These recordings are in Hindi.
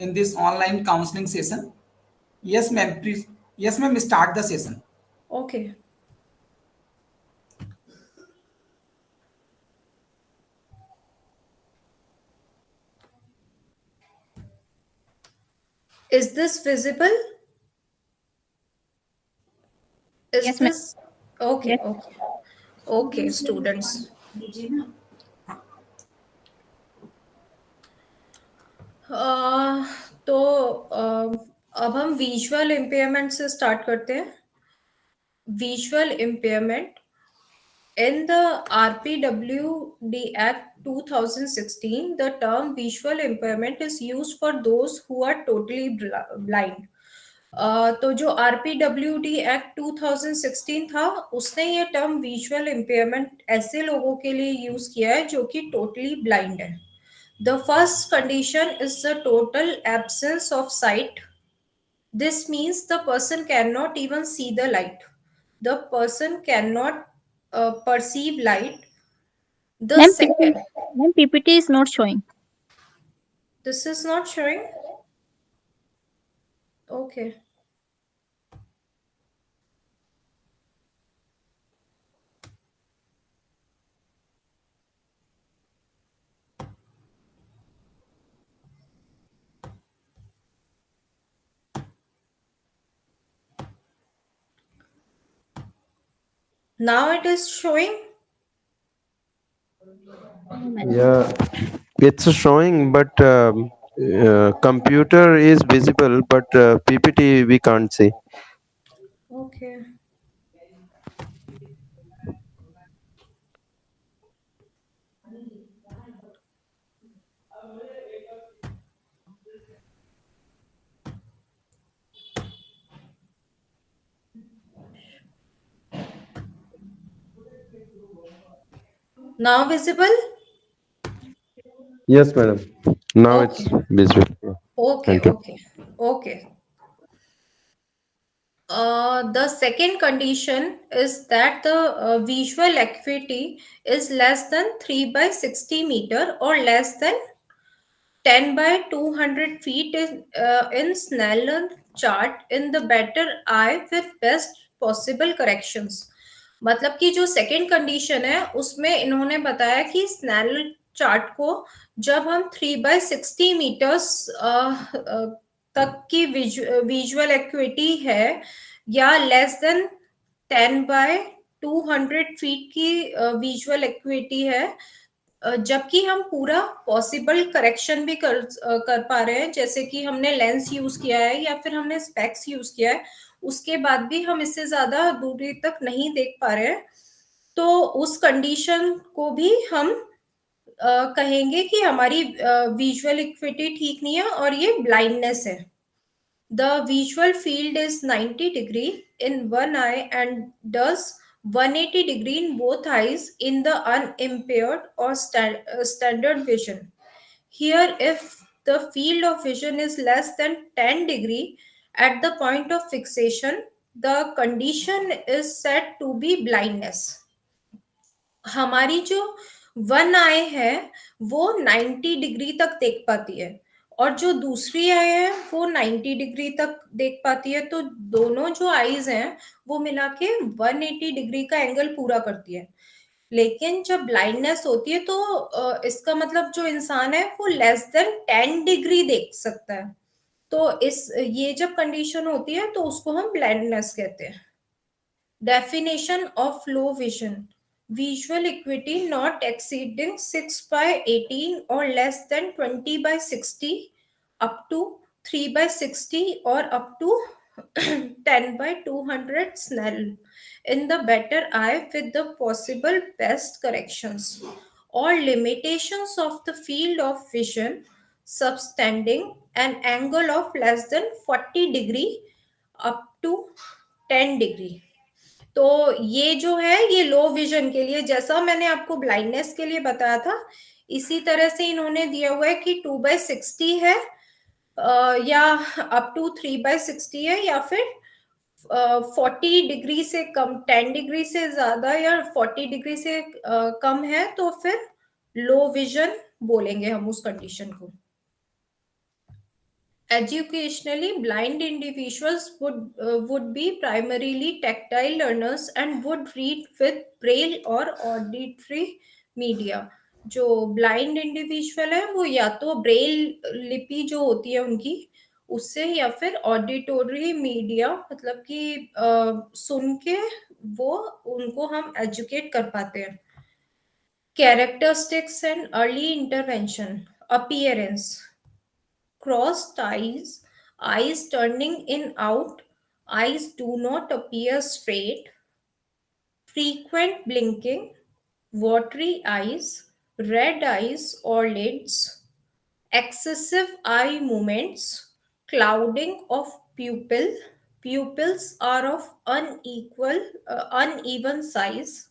in this online counseling session. Yes, ma'am. Please. Yes, ma'am. Start the session. Okay. Is this visible? Is Yes, ma'am. this okay? Yes. Okay. Okay, students. अह, तो अब हम विजुअल इम्पेयरमेंट से स्टार्ट करते हैं. Visual impairment. In the RPWD Act 2016, the term visual impairment is used for those who are totally blind. तो जो RPWD Act 2016 था, उसने ये टर्म विजुअल इम्पेयरमेंट ऐसे लोगों के लिए यूज किया है जो कि टोटली ब्लाइंड है. The first condition is the total absence of sight. This means the person cannot even see the light. The person cannot perceive light. The Ma'am, second, ma'am, PPT is not showing. this is not showing. Okay. Now it is showing. Yeah, it's showing, but computer is visible, but PPT we can't see. Okay. Now visible? Yes, madam. Now it's Okay. visible. Okay. Thank you. Okay. Okay. The second condition is that the visual acuity is less than 3 by 60 meter or less than 10 by 200 feet in Snellen chart in the better eye with best possible corrections. मतलब कि जो सेकेंड कंडीशन है उसमें इन्होंने बताया कि स्नेल चार्ट को जब हम 3/60 मीटर्स तक की विजुअल एक्यूटी है या लेस देन 10/200 फीट की विजुअल एक्यूटी है, जबकि हम पूरा पॉसिबल करेक्शन भी कर पा रहे हैं, जैसे कि हमने लेंस यूज किया है या फिर हमने स्पेक्स यूज किया है, उसके बाद भी हम इससे ज्यादा दूरी तक नहीं देख पा रहे हैं, तो उस कंडीशन को भी हम कहेंगे कि हमारी विजुअल इक्विटी ठीक नहीं है और ये ब्लाइंडनेस है. The visual field is 90 degree in one eye and does 180 degree in both eyes in the unimpaired or standard vision. Here, if the field of vision is less than 10 degree at the point of fixation, the condition is said to be blindness. हमारी जो वन आई है वो 90 डिग्री तक देख पाती है और जो दूसरी आई है वो 90 डिग्री तक देख पाती है, तो दोनों जो आईज हैं वो मिला के 180 डिग्री का एंगल पूरा करती है. लेकिन जब ब्लाइंडनेस होती है तो इसका मतलब जो इंसान है वो लेस देन 10 डिग्री देख सकता है, तो ये जब कंडीशन होती है तो उसको हम ब्लाइंडनेस कहते हैं. Definition of low vision. Visual acuity not exceeding 6/18 or less than 20/60 up to 3/60 or up to 10/200 Snell in the better eye with the possible best corrections or limitations of the field of vision subtending an angle of less than 40 degree up to 10 degree. तो ये जो है ये लो विजन के लिए, जैसा मैंने आपको ब्लाइंडनेस के लिए बताया था, इसी तरह से इन्होंने दिया हुआ है कि 2/60 है या अप टू 3/60 है या फिर 40 डिग्री से कम, 10 डिग्री से ज्यादा या 40 डिग्री से कम है तो फिर लो विजन बोलेंगे हम उस कंडीशन को. Educationally, blind individuals would be primarily tactile learners and would read with braille or auditory media. जो ब्लाइंड इंडिविजुअल है वो या तो ब्रेल लिपि जो होती है उनकी उससे या फिर ऑडिटोरी मीडिया मतलब कि सुन के वो उनको हम एजुकेट कर पाते हैं. Characteristics and early intervention. Appearance. Crossed eyes, eyes turning in out, eyes do not appear straight, frequent blinking, watery eyes, red eyes or lids, excessive eye movements, clouding of pupil, pupils are of uneven size.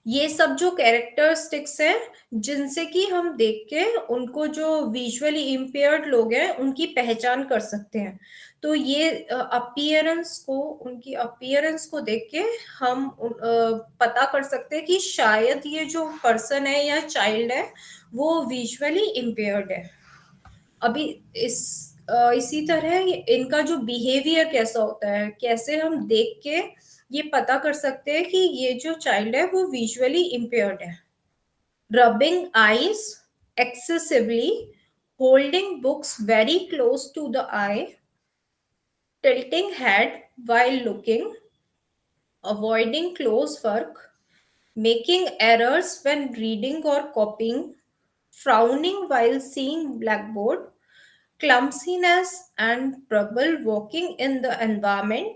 ये सब जो कैरेक्टरिस्टिक्स हैं जिनसे कि हम देख के उनको जो विजुअली इम्पेयर्ड लोग हैं उनकी पहचान कर सकते हैं. तो ये उनकी अपीयरेंस को देख के हम पता कर सकते हैं कि शायद ये जो पर्सन है या चाइल्ड है वो विजुअली इम्पेयर्ड है. अभी इसी तरह इनका जो बिहेवियर कैसा होता है, कैसे हम देख के ये पता कर सकते हैं कि ये जो चाइल्ड है वो विजुअली इम्पेयर्ड है. Rubbing eyes excessively, holding books very close to the eye, tilting head while looking, avoiding close work, making errors when reading or copying, frowning while seeing blackboard, clumsiness and trouble walking in the environment,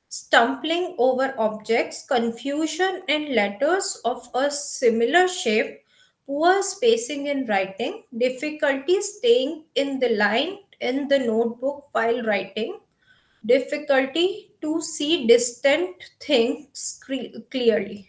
stumbling over objects, confusion in letters of a similar shape, poor spacing in writing, difficulty staying in the line in the notebook while writing, difficulty to see distant things clearly.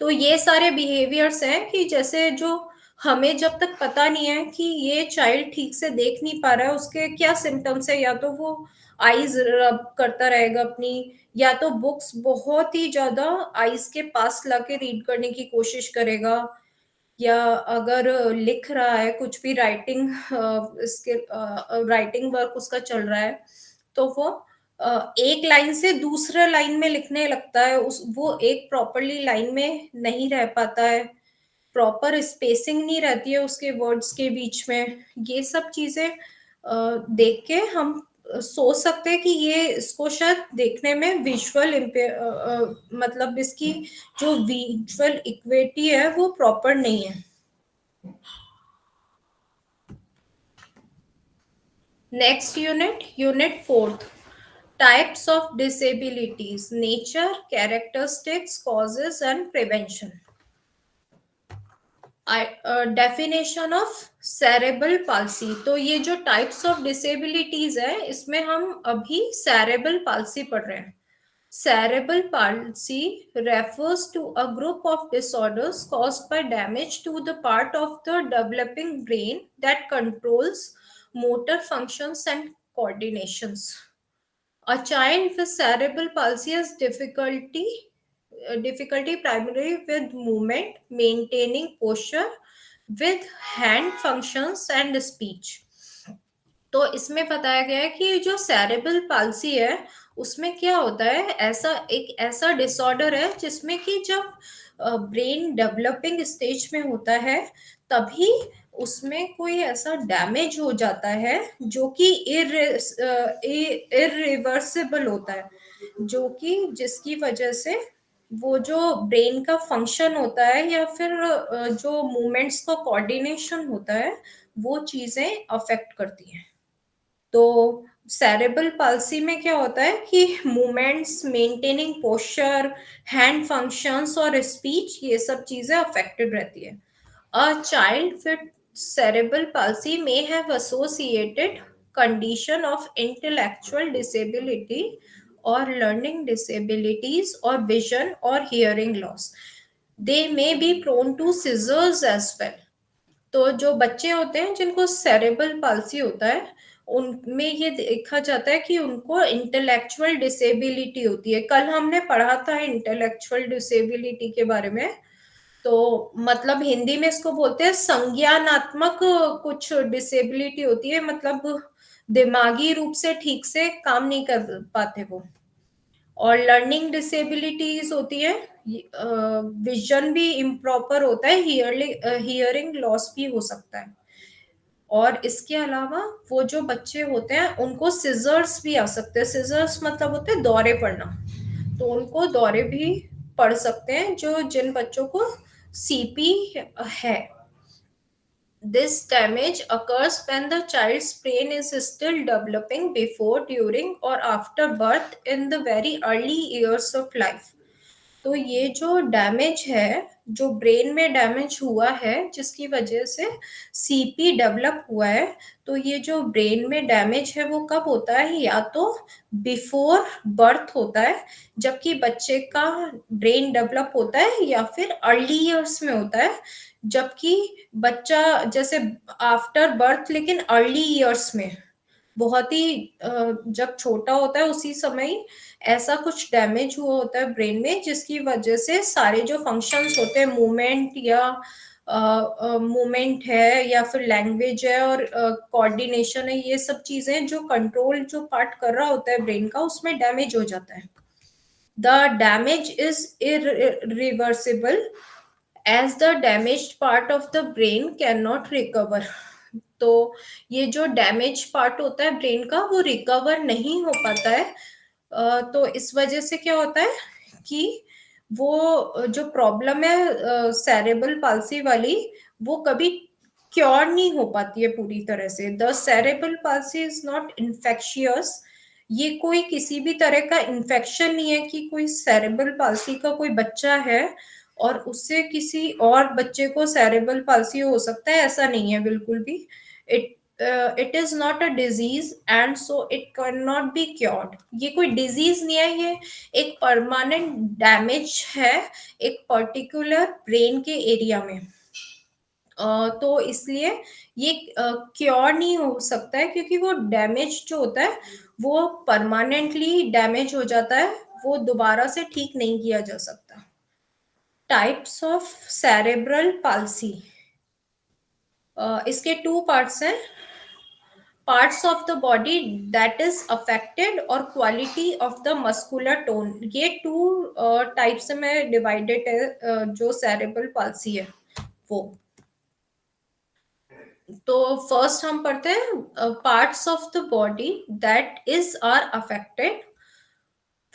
तो ये सारे बिहेवियर्स हैं कि जैसे जो हमें जब तक पता नहीं है कि ये चाइल्ड ठीक से देख नहीं पा रहा है उसके क्या सिम्टम्स है, या तो वो आईज रब करता रहेगा अपनी, या तो बुक्स बहुत ही ज्यादा आईज के पास लाके रीड करने की कोशिश करेगा, या अगर लिख रहा है कुछ भी राइटिंग वर्क उसका चल रहा है तो वो एक लाइन से दूसरे लाइन में लिखने लगता है, वो एक प्रॉपरली लाइन में नहीं रह पाता है, प्रॉपर स्पेसिंग नहीं रहती है उसके वर्ड्स के बीच में. ये सब चीजें देख के हम सोच सकते हैं कि ये इसको शायद देखने में विजुअल मतलब इसकी जो विजुअल इक्विटी है वो प्रॉपर नहीं है. Next unit 4th. Types of disabilities, nature, characteristics, causes and prevention. Definition of cerebral palsy. तो ये जो types of disabilities है इसमें हम अभी cerebral palsy पढ़ रहे हैं. Cerebral palsy refers to a group of disorders caused by damage to the part of the developing brain that controls motor functions and coordinations. A child with cerebral palsy has difficulty primarily with movement, maintaining posture, with hand functions and speech. तो इसमें बताया गया है कि जो सेरेब्रल पाल्सी है उसमें क्या होता है, एक ऐसा डिसऑर्डर है जिसमें कि जब ब्रेन डेवलपिंग स्टेज में होता है तभी उसमें कोई ऐसा डैमेज हो जाता है जो कि इरिवर्सिबल होता है, जो कि जिसकी वजह से वो जो ब्रेन का फंक्शन होता है या फिर जो मूवमेंट्स का कोऑर्डिनेशन होता है वो चीजें अफेक्ट करती हैं. तो सेरेब्रल पाल्सी में क्या होता है कि movements, maintaining posture, hand functions और स्पीच ये सब चीजें अफेक्टेड रहती है. A child with cerebral palsy may have associated condition of intellectual disability or learning disabilities or vision or hearing loss. They may be prone to seizures as well. तो जो बच्चे होते हैं जिनको सेरेब्रल पाल्सी होता है उनमें ये देखा जाता है कि उनको इंटेलेक्चुअल डिसेबिलिटी होती है. कल हमने पढ़ा था इंटेलेक्चुअल डिसेबिलिटी के बारे में. तो मतलब हिंदी में इसको बोलते हैं संज्ञानात्मक कुछ डिसेबिलिटी होती है, मतलब दिमागी रूप से ठीक से काम नहीं कर पाते वो। और लर्निंग डिसेबिलिटीज होती है, विजन भी इम्प्रॉपर होता है, हियरिंग लॉस भी हो सकता है। और इसके अलावा वो जो बच्चे होते हैं उनको सिजर्स भी आ सकते हैं। सिजर्स मतलब होते हैं दौरे पड़ना, तो उनको दौरे भी पड़ सकते हैं जो जिन बच्चों को सीपी है। This damage occurs when the child's brain is still developing before, during or after birth in the very early years of life. तो ये जो डैमेज है, जो ब्रेन में डैमेज हुआ है जिसकी वजह से सीपी डेवलप हुआ है, तो ये जो ब्रेन में डैमेज है वो कब होता है? या तो बिफोर बर्थ होता है जबकि बच्चे का ब्रेन डेवलप होता है, या फिर अर्ली ईयर्स में होता है जबकि बच्चा जैसे आफ्टर बर्थ लेकिन अर्ली ईयर्स में, बहुत ही जब छोटा होता है उसी समय ऐसा कुछ डैमेज हुआ होता है ब्रेन में जिसकी वजह से सारे जो फंक्शंस होते हैं, मूवमेंट है या फिर लैंग्वेज है और कोऑर्डिनेशन है, ये सब चीजें जो कंट्रोल जो पार्ट कर रहा होता है ब्रेन का उसमें डैमेज हो जाता है। The damage is irreversible as the damaged part of the brain can not recover. तो ये जो डैमेज पार्ट होता है ब्रेन का वो रिकवर नहीं हो पाता है। तो इस वजह से क्या होता है कि वो जो प्रॉब्लम है सेरेब्रल पाल्सी वाली, वो कभी क्योर नहीं हो पाती है पूरी तरह से। The cerebral palsy is not infectious. ये कोई किसी भी तरह का इन्फेक्शन नहीं है कि कोई सेरेब्रल पाल्सी का कोई बच्चा है और उससे किसी और बच्चे को सेरेब्रल पाल्सी हो सकता है, ऐसा नहीं है बिल्कुल भी। It is not a disease and so it can not be cured. ये कोई डिजीज नहीं है, ये एक परमानेंट डैमेज है एक पर्टिकुलर ब्रेन के एरिया में। तो इसलिए ये क्योर नहीं हो सकता है क्योंकि वो डैमेज जो होता है वो परमानेंटली डैमेज हो जाता है, वो दोबारा से ठीक नहीं किया जा सकता। टाइप्स ऑफ सेरेब्रल पाल्सी, इसके टू पार्ट्स हैं। Parts of the body that is affected और quality of the muscular tone, ये टू टाइप्स में डिवाइडेड है जो सेरेब्रल पाल्सी है वो। तो फर्स्ट हम पढ़ते हैं parts of the body that is are affected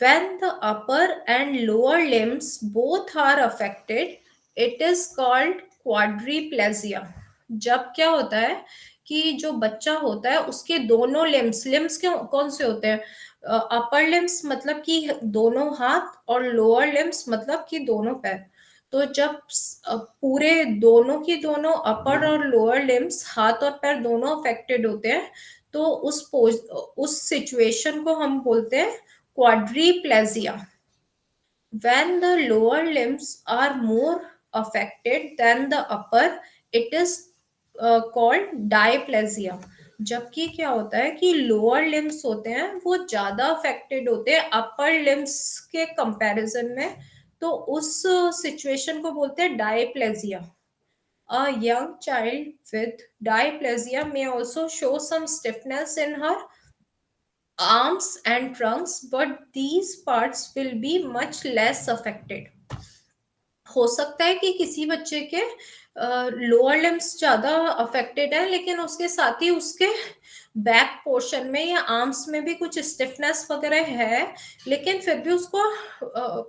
when the upper and lower limbs both are affected, it is called quadriplegia। जब क्या होता है कि जो बच्चा होता है उसके दोनों लिम्स के कौन से होते हैं? अपर लिम्स मतलब कि दोनों हाथ, और लोअर लिम्स मतलब कि दोनों पैर। तो जब पूरे दोनों की दोनों अपर और लोअर लिम्स, हाथ और पैर दोनों अफेक्टेड होते हैं, तो उस सिचुएशन को हम बोलते हैं quadriplegia। When the lower limbs are more affected than the upper, it is called diplegia। जबकि क्या होता है कि लोअर लिम्स होते हैं वो ज्यादा अफेक्टेड होते हैं अपर लिम्स के कंपैरिजन में, तो उस सिचुएशन को बोलते हैं डायप्लेजिया। A young child with diplegia may also show some stiffness in her arms and trunks, but these parts will be much less affected। हो सकता है कि किसी बच्चे के लोअर लिम्स ज्यादा अफेक्टेड है लेकिन उसके साथ ही उसके बैक पोर्शन में या आर्म्स में भी कुछ स्टिफनेस वगैरह है, लेकिन फिर भी उसको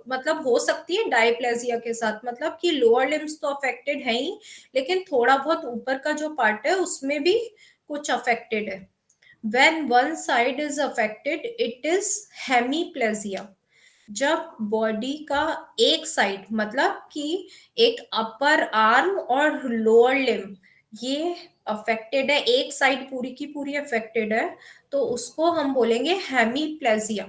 मतलब हो सकती है डायप्लेजिया के साथ, मतलब कि लोअर लिम्स तो अफेक्टेड है ही लेकिन थोड़ा बहुत ऊपर का जो पार्ट है उसमें भी कुछ अफेक्टेड है। When one side is affected, it is hemiplegia। जब बॉडी का एक साइड मतलब कि एक अपर आर्म और लोअर लिम ये अफेक्टेड है, एक साइड पूरी की पूरी अफेक्टेड है, तो उसको हम बोलेंगे hemiplegia.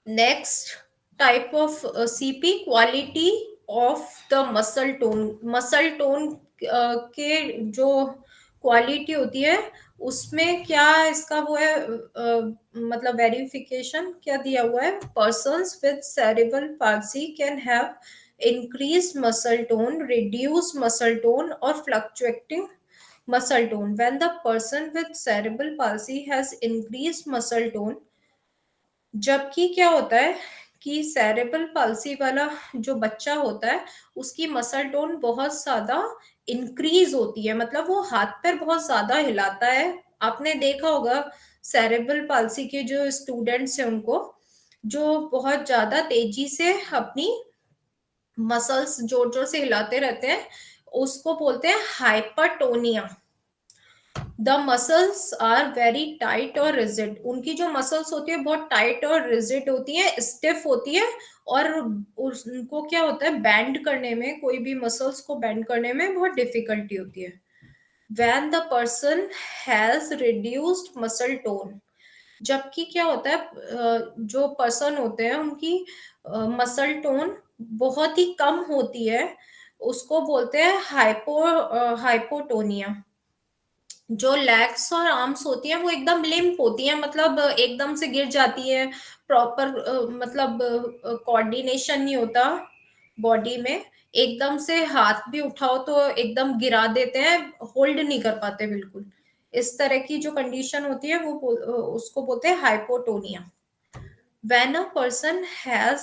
Next type of CP, quality of the muscle tone. Muscle tone के जो क्वालिटी होती है उसमें क्या इसका वो है मतलब वेरिफिकेशन क्या दिया हुआ है? Persons with cerebral palsy can have increased muscle tone, reduced muscle tone or fluctuating muscle tone. When the person with cerebral palsy has increased muscle tone, जबकि क्या होता है कि सेरेब्रल पाल्सी वाला जो बच्चा होता है उसकी मसल टोन बहुत ज्यादा इंक्रीज होती है, मतलब वो हाथ पैर बहुत ज्यादा हिलाता है। आपने देखा होगा सेरेब्रल पाल्सी के जो स्टूडेंट्स हैं उनको, जो बहुत ज्यादा तेजी से अपनी मसल्स जोर जोर से हिलाते रहते हैं, उसको बोलते हैं hypertonia. The muscles are very tight और रिजिड, उनकी जो मसल्स होती है बहुत टाइट और रिजिड होती है, स्टिफ होती है, और उनको क्या होता है बैंड करने में, कोई भी मसल्स को बैंड करने में बहुत डिफिकल्टी होती है। When the person has reduced muscle tone, जबकि क्या होता है जो पर्सन होते हैं उनकी मसल टोन बहुत ही कम होती है, उसको बोलते हैं हाइपोटोनिया। जो लेग्स और आर्म्स होती हैं वो एकदम लिम्प होती हैं, मतलब एकदम से गिर जाती है, प्रॉपर मतलब कोऑर्डिनेशन नहीं होता बॉडी में, एकदम से हाथ भी उठाओ तो एकदम गिरा देते हैं, होल्ड नहीं कर पाते बिल्कुल। इस तरह की जो कंडीशन होती है वो उसको बोलते हैं hypotonia. When a person has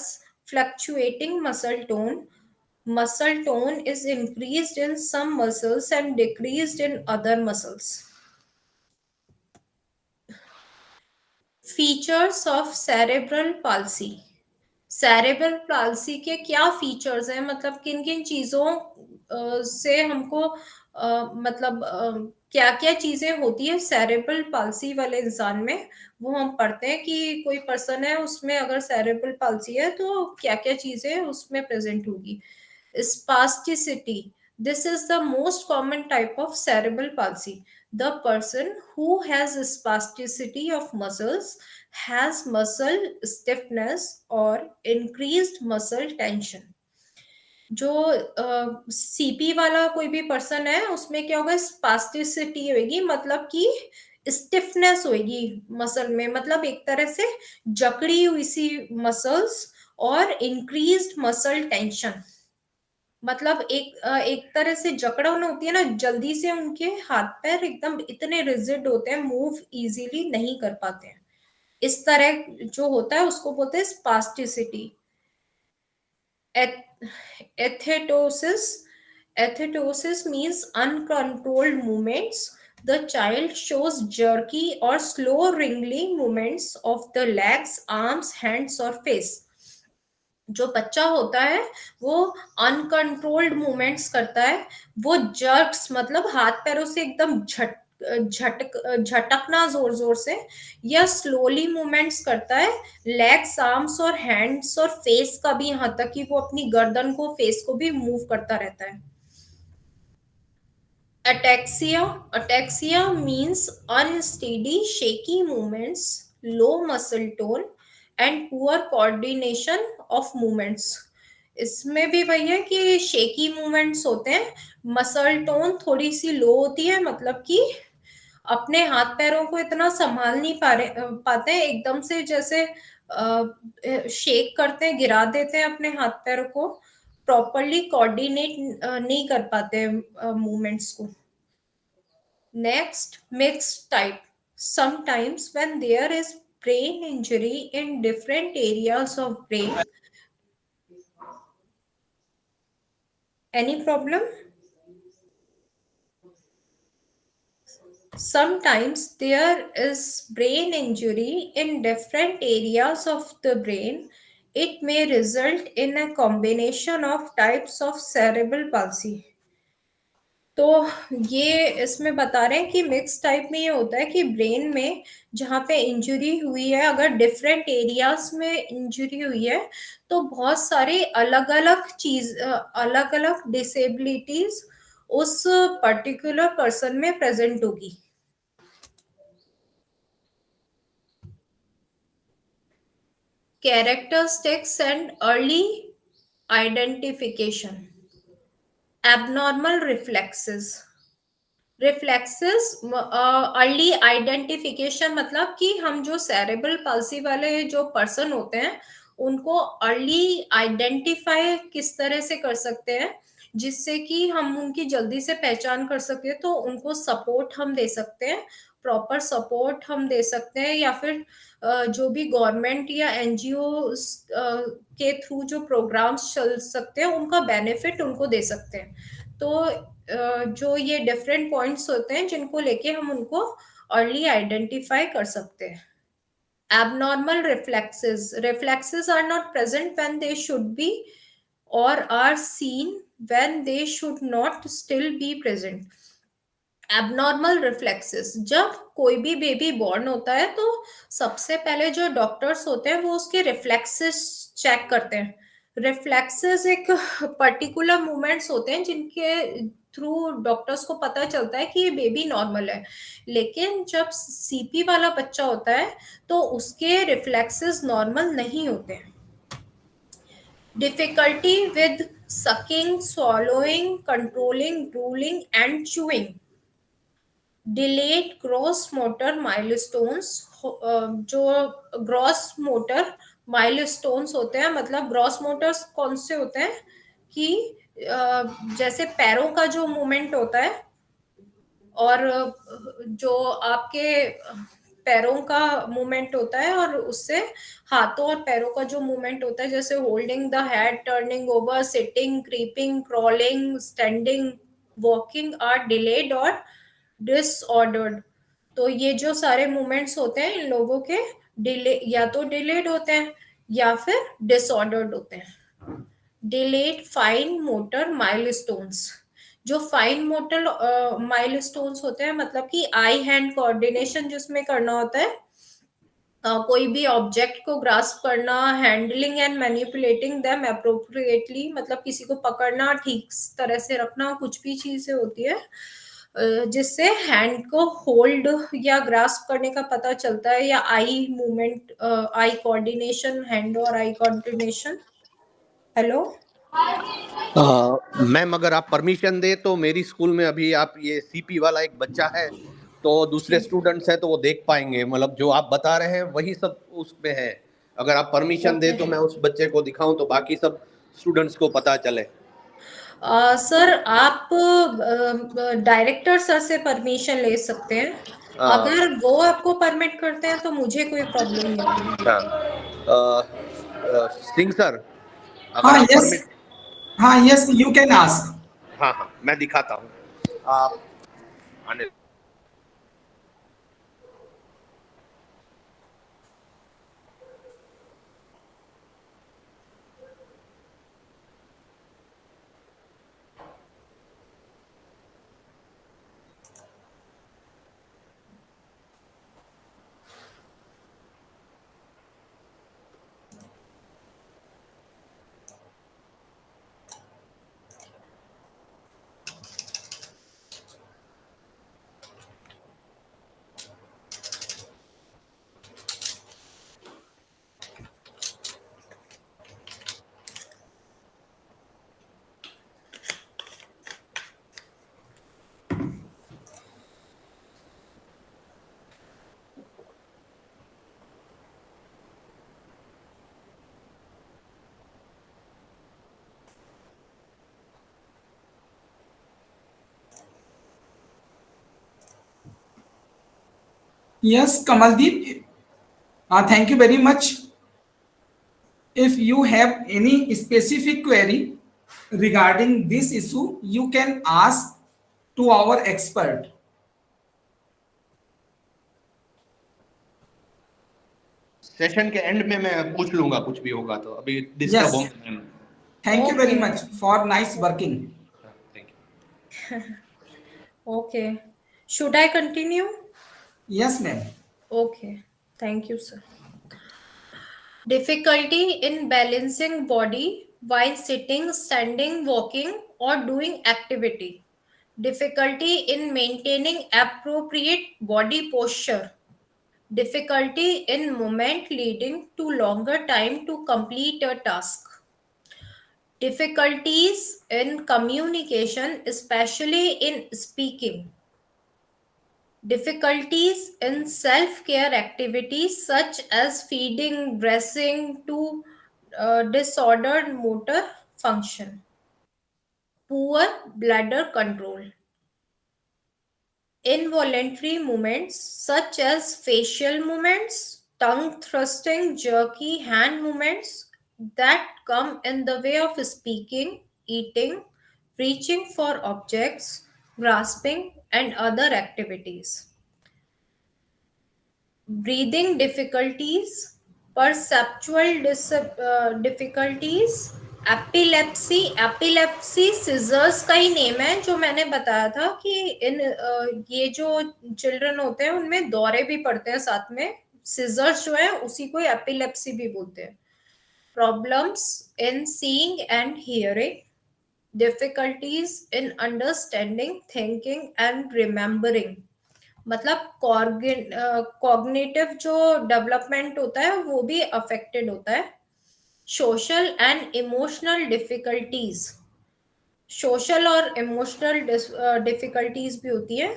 fluctuating muscle tone is increased in some muscles and decreased in other muscles. Features of cerebral palsy, cerebral palsy के क्या फीचर्स हैं, मतलब किन किन चीजों से हमको मतलब क्या क्या चीजें होती है सेरेब्रल पाल्सी वाले इंसान में, वो हम पढ़ते हैं कि कोई पर्सन है उसमें अगर सेरेब्रल पाल्सी है तो क्या क्या चीजें उसमें प्रेजेंट होगी। Spasticity. This is the most common type of cerebral palsy. The person who has spasticity of muscles has muscle stiffness or increased muscle tension. जो सीपी वाला कोई भी पर्सन है उसमें क्या होगा, स्पास्टिसिटी होगी, मतलब कि स्टिफनेस होगी मसल में, मतलब एक तरह से जकड़ी हुई सी मसल्स, और इंक्रीज्ड मसल टेंशन, मतलब एक तरह से जकड़न होती है ना, जल्दी से उनके हाथ पैर एकदम इतने रिजिड होते हैं, मूव इजीली नहीं कर पाते हैं। इस तरह जो होता है उसको बोलते हैं spasticity. Athetosis, athetosis means uncontrolled movements. The child shows jerky or slow wriggling movements of the legs, arms, hands or face. जो बच्चा होता है वो अनकंट्रोल्ड मूवमेंट्स करता है, वो जर्क्स मतलब हाथ पैरों से एकदम झटकना जोर जोर से, या स्लोली मूवमेंट्स करता है, लेग्स, आर्म्स और हैंड्स और फेस का भी, यहाँ तक कि वो अपनी गर्दन को, फेस को भी मूव करता रहता है। Ataxia. Ataxia means unsteady, shaky movements, low muscle tone, and poor coordination of movements. इसमें भी वही है कि शेकी मूवमेंट्स होते हैं, मसल टोन थोड़ी सी लो होती है, मतलब कि अपने हाथ पैरों को इतना संभाल नहीं पाते हैं, एकदम से जैसे शेक करते हैं, गिरा देते हैं अपने हाथ पैरों को, प्रॉपरली कोऑर्डिनेट नहीं कर पाते मूवमेंट्स को। Next, mixed type. Sometimes when there is brain injury in different areas of brain. Any problem? Sometimes there is brain injury in different areas of the brain. It may result in a combination of types of cerebral palsy. तो ये इसमें बता रहे हैं कि मिक्स टाइप में ये होता है कि ब्रेन में जहाँ पे इंजरी हुई है, अगर डिफरेंट एरियाज में इंजरी हुई है तो बहुत सारे अलग अलग डिसेबिलिटीज उस पर्टिकुलर पर्सन में प्रेजेंट होगी। Characteristics and early identification. Abnormal reflexes, early identification, मतलब कि हम जो सेरेब्रल पाल्सी वाले जो पर्सन होते हैं उनको अर्ली आइडेंटिफाई किस तरह से कर सकते हैं जिससे कि हम उनकी जल्दी से पहचान कर सके, तो उनको सपोर्ट हम दे सकते हैं, प्रॉपर सपोर्ट हम दे सकते हैं, या फिर जो भी गवर्नमेंट या एनजीओ के थ्रू जो प्रोग्राम्स चल सकते हैं उनका बेनिफिट उनको दे सकते हैं। तो जो ये डिफरेंट पॉइंट्स होते हैं जिनको लेके हम उनको अर्ली आइडेंटिफाई कर सकते हैं। Abnormal reflexes are not present when they should be, or are seen when they should not still be present. Abnormal reflexes, जब कोई भी बेबी बॉर्न होता है तो सबसे पहले जो डॉक्टर्स होते हैं वो उसके रिफ्लेक्सेस चेक करते हैं। रिफ्लेक्सेस एक पर्टिकुलर मूवमेंट्स होते हैं जिनके थ्रू डॉक्टर्स को पता चलता है कि ये बेबी नॉर्मल है। लेकिन जब सीपी वाला बच्चा होता है तो उसके रिफ्लेक्सेस नॉर्मल नहीं होते हैं। Difficulty with sucking, swallowing, controlling, drooling and chewing. Delayed gross motor milestones, जो ग्रॉस मोटर माइलस्टोन्स होते हैं, मतलब ग्रॉस मोटर्स कौन से होते हैं कि जैसे पैरों का जो मूवमेंट होता है और जो आपके पैरों का मूवमेंट होता है और उससे हाथों और पैरों का जो मूवमेंट होता है, जैसे holding the head, turning over, sitting, creeping, crawling, standing, walking are delayed और डिसऑर्डर्ड। तो ये जो सारे मूवमेंट्स होते हैं इन लोगों के डिले या तो डिलेड होते हैं या फिर डिसऑर्डर्ड होते हैं। डिलेड फाइन मोटर माइलस्टोन्स, जो फाइन मोटर माइलस्टोन्स होते हैं, मतलब कि आई हैंड कोऑर्डिनेशन जिसमें करना होता है, कोई भी ऑब्जेक्ट को ग्रास्प करना, handling and manipulating them appropriately, मतलब किसी को पकड़ना, ठीक तरह से रखना, कुछ भी चीजें होती है जिससे हैंड को होल्ड या ग्रास्प करने का पता चलता है, या eye movement, eye coordination, hand और आई कोऑर्डिनेशन। हेलो मैम, अगर आप परमिशन दे तो मेरी स्कूल में अभी आप ये सीपी वाला एक बच्चा है, तो दूसरे स्टूडेंट्स हैं तो वो देख पाएंगे, मतलब जो आप बता रहे हैं वही सब उसमें है। अगर आप परमिशन दे तो मैं उस बच्चे को दिखाऊं तो बाकी सब स्टूडेंट्स को पता चले। सर, आप डायरेक्टर सर से परमिशन ले सकते हैं। अगर वो आपको परमिट करते हैं तो मुझे कोई प्रॉब्लम नहीं होगी। सिंह सर, अगर हाँ आप यस, परमिट, हाँ यस, यू कैन आस्क। हाँ हाँ मैं दिखाता हूँ, आप आने। Yes, Kamaldeep. Thank you very much. If you have any specific query regarding this issue, you can ask to our expert. Session के एंड में मैं पूछ लूंगा, कुछ भी होगा तो। अभी डिस्टर्ब Yes. होंगे ma'am. Thank you very Okay. much for nice working. Thank you. Okay. Should I continue? Yes, ma'am. Okay. Thank you, sir. Difficulty in balancing body while sitting, standing, walking, or doing activity. Difficulty in maintaining appropriate body posture. Difficulty in movement leading to longer time to complete a task. Difficulties in communication, especially in speaking. Difficulties in self-care activities such as feeding, dressing, to disordered motor function. poor bladder control. Involuntary movements such as facial movements, tongue thrusting, jerky hand movements that come in the way of speaking, eating, reaching for objects, grasping, and other activities. Breathing difficulties, perceptual difficulties, epilepsy scissors का ही नेम है, जो मैंने बताया था कि ये जो चिल्ड्रन होते हैं उनमें दौरे भी पड़ते हैं साथ में. सिजर्स जो है उसी को एपिलेप्सी भी बोलते हैं. Problems in seeing and hearing, difficulties in understanding, thinking and remembering. मतलब कॉग्निटिव जो डेवलपमेंट होता है वो भी अफेक्टेड होता है. Social and emotional difficulties, social और इमोशनल डिफिकल्टीज भी होती है.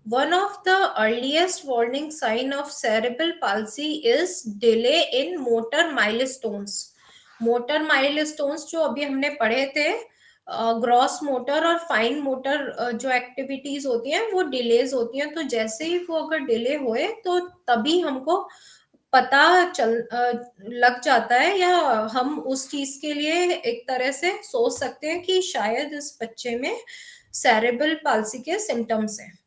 One of the earliest warning sign of cerebral palsy is delay in motor milestones. Motor milestones जो अभी हमने पढ़े थे, ग्रॉस मोटर और फाइन मोटर जो एक्टिविटीज होती हैं वो डिलेज होती हैं. तो जैसे ही वो अगर डिले होए तो तभी हमको पता लग जाता है, या हम उस चीज के लिए एक तरह से सोच सकते हैं कि शायद इस बच्चे में सेरेब्रल पाल्सी के सिम्टम्स हैं.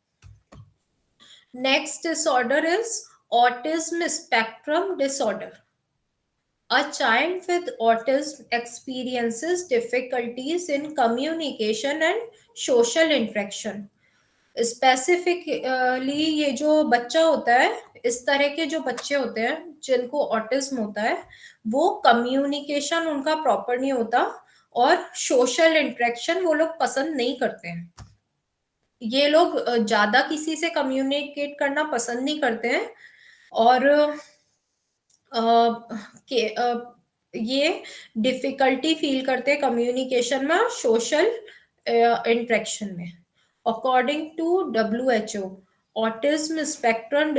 Next disorder is autism spectrum disorder. A child with autism experiences difficulties in communication and social interaction. Specifically ये जो बच्चा होता है, इस तरह के जो बच्चे होते हैं जिनको ऑटिज्म होता है, वो कम्युनिकेशन उनका प्रॉपर नहीं होता और सोशल इंटरेक्शन वो लोग पसंद नहीं करते हैं. ये लोग ज्यादा किसी से कम्युनिकेट करना पसंद नहीं करते हैं और ये डिफिकल्टी फील करते हैं कम्युनिकेशन में, सोशल इंटरेक्शन में. According to WHO, autism spectrum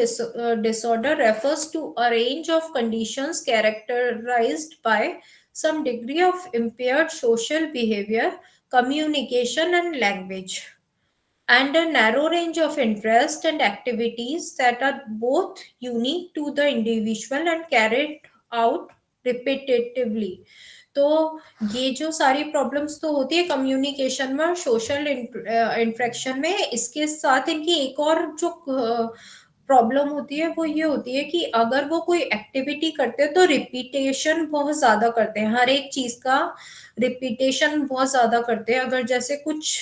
disorder refers to a range of conditions characterized by some degree of impaired social behavior, communication and language, and a narrow range of interests and activities that are both unique to the individual and carried out repetitively. तो ये जो सारी प्रॉब्लम्स तो होती है कम्युनिकेशन में और सोशल इंटरेक्शन में, इसके साथ इनकी एक और जो प्रॉब्लम होती है वो ये होती है कि अगर वो कोई एक्टिविटी करते हैं तो रिपीटेशन बहुत ज्यादा करते हैं. हर एक चीज का रिपीटेशन बहुत ज्यादा करते हैं. अगर जैसे कुछ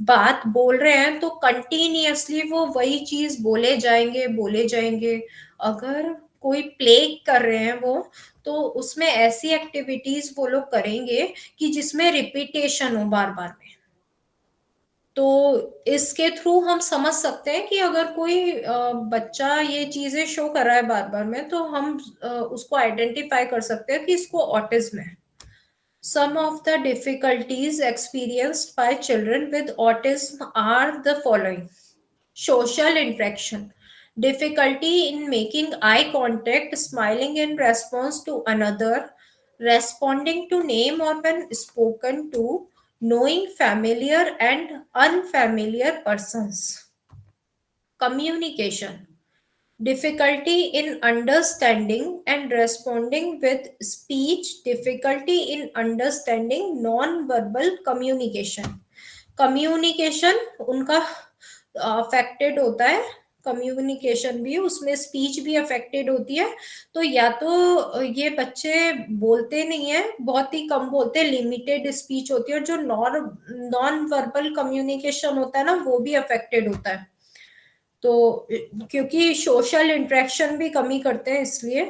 बात बोल रहे हैं तो कंटिन्यूअसली वो वही चीज बोले जाएंगे. अगर कोई प्ले कर रहे हैं वो, तो उसमें ऐसी एक्टिविटीज वो लोग करेंगे कि जिसमें रिपीटेशन हो बार बार में. तो इसके थ्रू हम समझ सकते हैं कि अगर कोई बच्चा ये चीजें शो कर रहा है बार बार में, तो हम उसको आइडेंटिफाई कर सकते हैं कि इसको ऑटिज्म है. Some of the difficulties experienced by children with autism are the following: social interaction, difficulty in making eye contact, smiling in response to another, responding to name or when spoken to, knowing familiar and unfamiliar persons. Communication, difficulty in understanding and responding with speech, difficulty in understanding non-verbal communication. Communication उनका अफेक्टेड होता है, कम्युनिकेशन भी, उसमें स्पीच भी अफेक्टेड होती है. तो या तो ये बच्चे बोलते नहीं है, बहुत ही कम बोलते हैं, लिमिटेड स्पीच होती है, और जो नॉन वर्बल कम्युनिकेशन होता है ना, वो भी अफेक्टेड होता है. तो क्योंकि सोशल इंटरेक्शन भी कमी करते हैं इसलिए.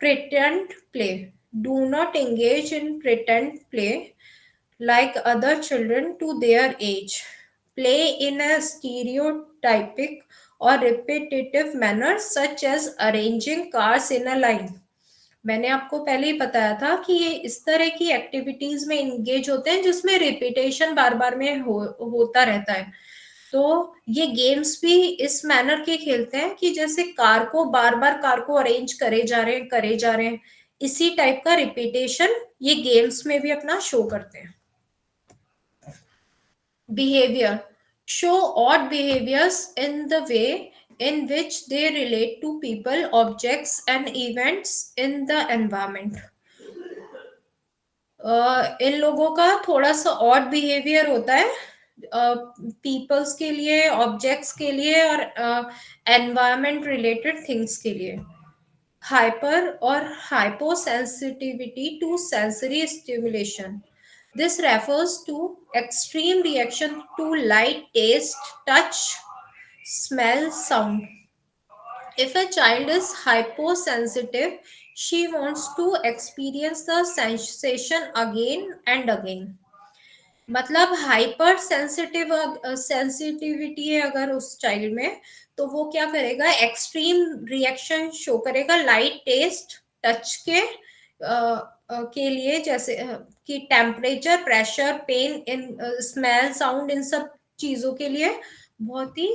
Pretend play, do not engage in pretend play like other children to their age. Play in a stereotypic or repetitive manner such as arranging cars in a line. मैंने आपको पहले ही बताया था कि ये इस तरह की एक्टिविटीज में इंगेज होते हैं जिसमें रिपीटेशन बार बार में होता रहता है. तो ये गेम्स भी इस मैनर के खेलते हैं कि जैसे कार को बार बार अरेंज करे जा रहे हैं. इसी टाइप का रिपीटेशन ये गेम्स में भी अपना शो करते हैं. behavior show odd behaviors in the way in which they relate to people, objects and events in the environment. इन लोगों का थोड़ा सा ऑड बिहेवियर होता है पीपल्स के लिए, ऑब्जेक्ट्स के लिए और एनवायरमेंट रिलेटेड थिंग्स के लिए. Hyper or hyposensitivity to sensory stimulation. This refers to extreme reaction to light, taste, touch, smell, sound. If a child is hyposensitive, she wants to experience the sensation again and again. मतलब हाइपर सेंसिटिविटी है अगर उस चाइल्ड में, तो वो क्या करेगा, एक्सट्रीम रिएक्शन शो करेगा लाइट, टेस्ट, टच के लिए, जैसे कि टेम्परेचर, प्रेशर, पेन, इन स्मेल, साउंड, इन सब चीजों के लिए बहुत ही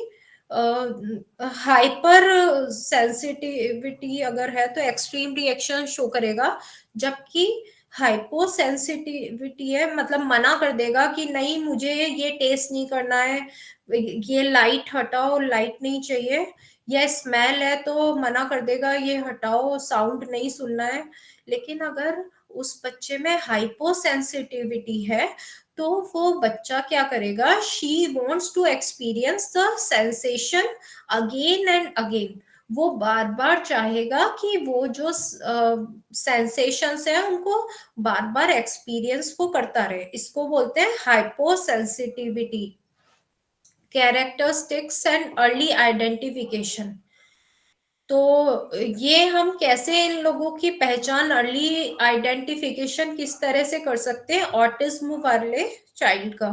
हाइपर सेंसिटिविटी अगर है तो एक्सट्रीम रिएक्शन शो करेगा. जबकि हाइपोसेंसिटिविटी है मतलब मना कर देगा कि नहीं मुझे ये टेस्ट नहीं करना है, ये लाइट हटाओ, लाइट नहीं चाहिए, या स्मेल है तो मना कर देगा ये हटाओ, साउंड नहीं सुनना है. लेकिन अगर उस बच्चे में हाइपोसेंसिटिविटी है तो वो बच्चा क्या करेगा, she wants to experience the sensation again and again. वो बार बार चाहेगा कि वो जो सेंसेशंस है उनको बार बार एक्सपीरियंस वो करता रहे. इसको बोलते हैं hyposensitivity. Characteristics and early identification. तो ये हम कैसे इन लोगों की पहचान, अर्ली आइडेंटिफिकेशन किस तरह से कर सकते हैं ऑटिज्म वाले चाइल्ड का.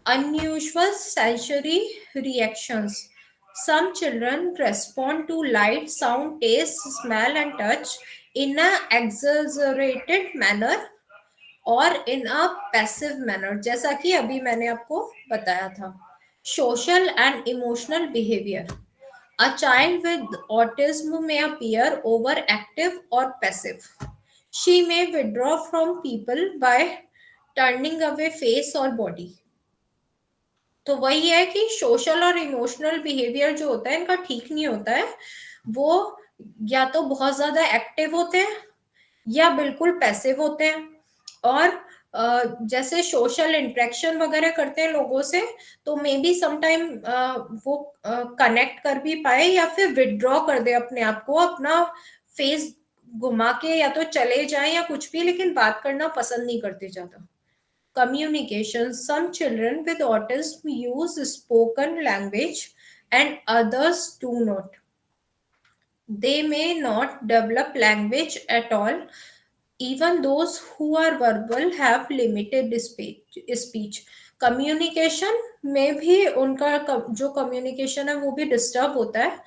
Unusual sensory reactions. Some children respond to light, sound, taste, smell and touch in a exaggerated manner or in a passive manner, जैसा कि अभी मैंने आपको बताया था. Social and emotional behavior. A child with autism may appear overactive or passive. She may withdraw from people by turning away face or body. तो वही है कि सोशल और इमोशनल बिहेवियर जो होता है इनका ठीक नहीं होता है. वो या तो बहुत ज्यादा एक्टिव होते हैं या बिल्कुल पैसिव होते हैं. और जैसे सोशल इंटरेक्शन वगैरह करते हैं लोगों से तो मे बी समटाइम वो कनेक्ट कर भी पाए या फिर विड्रॉ कर दे अपने आप को, अपना फेस घुमा के या तो चले जाए या कुछ भी, लेकिन बात करना पसंद नहीं करते ज्यादा. Communication. Some children with autism use spoken language and others do not. They may not develop language at all. Even those who are verbal have limited speech. Communication में भी उनका जो communication है वो भी disturb होता है.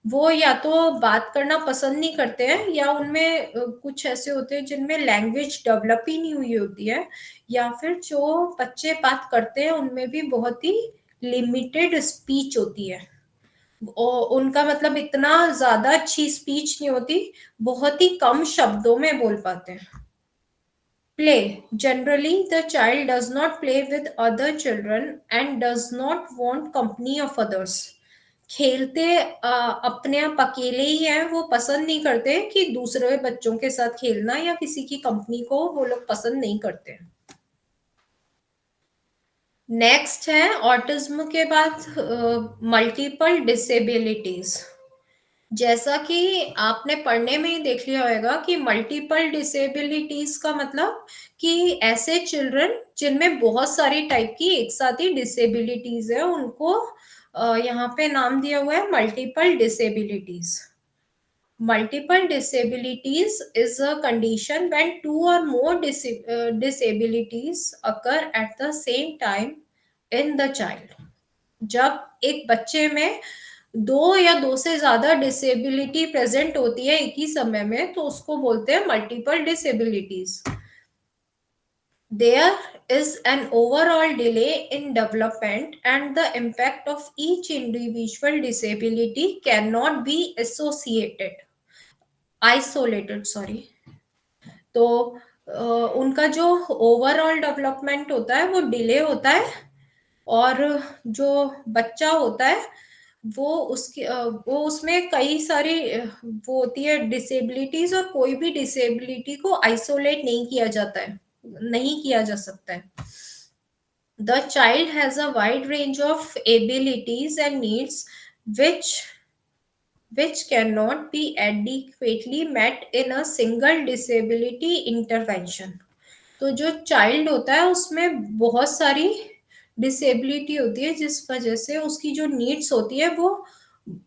वो या तो बात करना पसंद नहीं करते हैं या उनमें कुछ ऐसे होते हैं जिनमें लैंग्वेज डेवलप ही नहीं हुई होती है, या फिर जो बच्चे बात करते हैं उनमें भी बहुत ही लिमिटेड स्पीच होती है. उनका मतलब इतना ज्यादा अच्छी स्पीच नहीं होती, बहुत ही कम शब्दों में बोल पाते हैं. Play. Generally, the child does not play with other children and does not want company of others. खेलते अपने आप अकेले ही हैं, वो पसंद नहीं करते कि दूसरे बच्चों के साथ खेलना या किसी की कंपनी को वो लोग पसंद नहीं करते. नेक्स्ट है ऑटिज्म के बाद मल्टीपल डिसेबिलिटीज. जैसा कि आपने पढ़ने में ही देख लिया होगा कि मल्टीपल डिसेबिलिटीज का मतलब कि ऐसे चिल्ड्रन जिनमें बहुत सारी टाइप की एक साथ ही डिसेबिलिटीज है उनको यहाँ पे नाम दिया हुआ है multiple disabilities. Multiple disabilities is a condition when two or more disabilities occur at the same time in the child. जब एक बच्चे में दो या दो से ज्यादा डिसेबिलिटी प्रेजेंट होती है एक ही समय में तो उसको बोलते हैं multiple disabilities. There is an overall delay in development and the impact of each individual disability cannot be isolated. तो उनका जो ओवरऑल डेवलपमेंट होता है वो डिले होता है और जो बच्चा होता है वो उसमें कई सारी वो होती है डिसेबिलिटीज, और कोई भी डिसेबिलिटी को आइसोलेट नहीं किया जाता है, नहीं किया जा सकता है. The child has a wide range of abilities and needs which cannot be adequately met in a single disability intervention. तो जो चाइल्ड होता है उसमें बहुत सारी डिसेबिलिटी होती है, जिस वजह से उसकी जो नीड्स होती है वो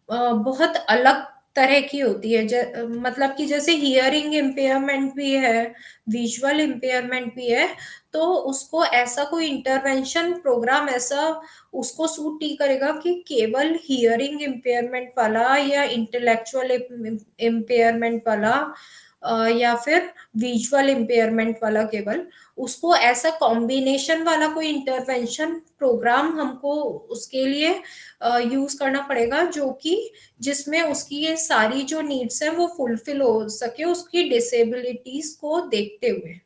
बहुत अलग तरह की होती है. मतलब कि जैसे हियरिंग इम्पेयरमेंट भी है, विजुअल इम्पेयरमेंट भी है, तो उसको ऐसा कोई इंटरवेंशन प्रोग्राम ऐसा उसको सूट नहीं करेगा कि केवल हियरिंग इम्पेयरमेंट वाला या इंटेलेक्चुअल इम्पेयरमेंट वाला या फिर विजुअल इम्पेयरमेंट वाला. केवल उसको ऐसा कॉम्बिनेशन वाला कोई इंटरवेंशन प्रोग्राम हमको उसके लिए यूज करना पड़ेगा, जो कि जिसमें उसकी ये सारी जो नीड्स है वो फुलफिल हो सके उसकी डिसेबिलिटीज को देखते हुए.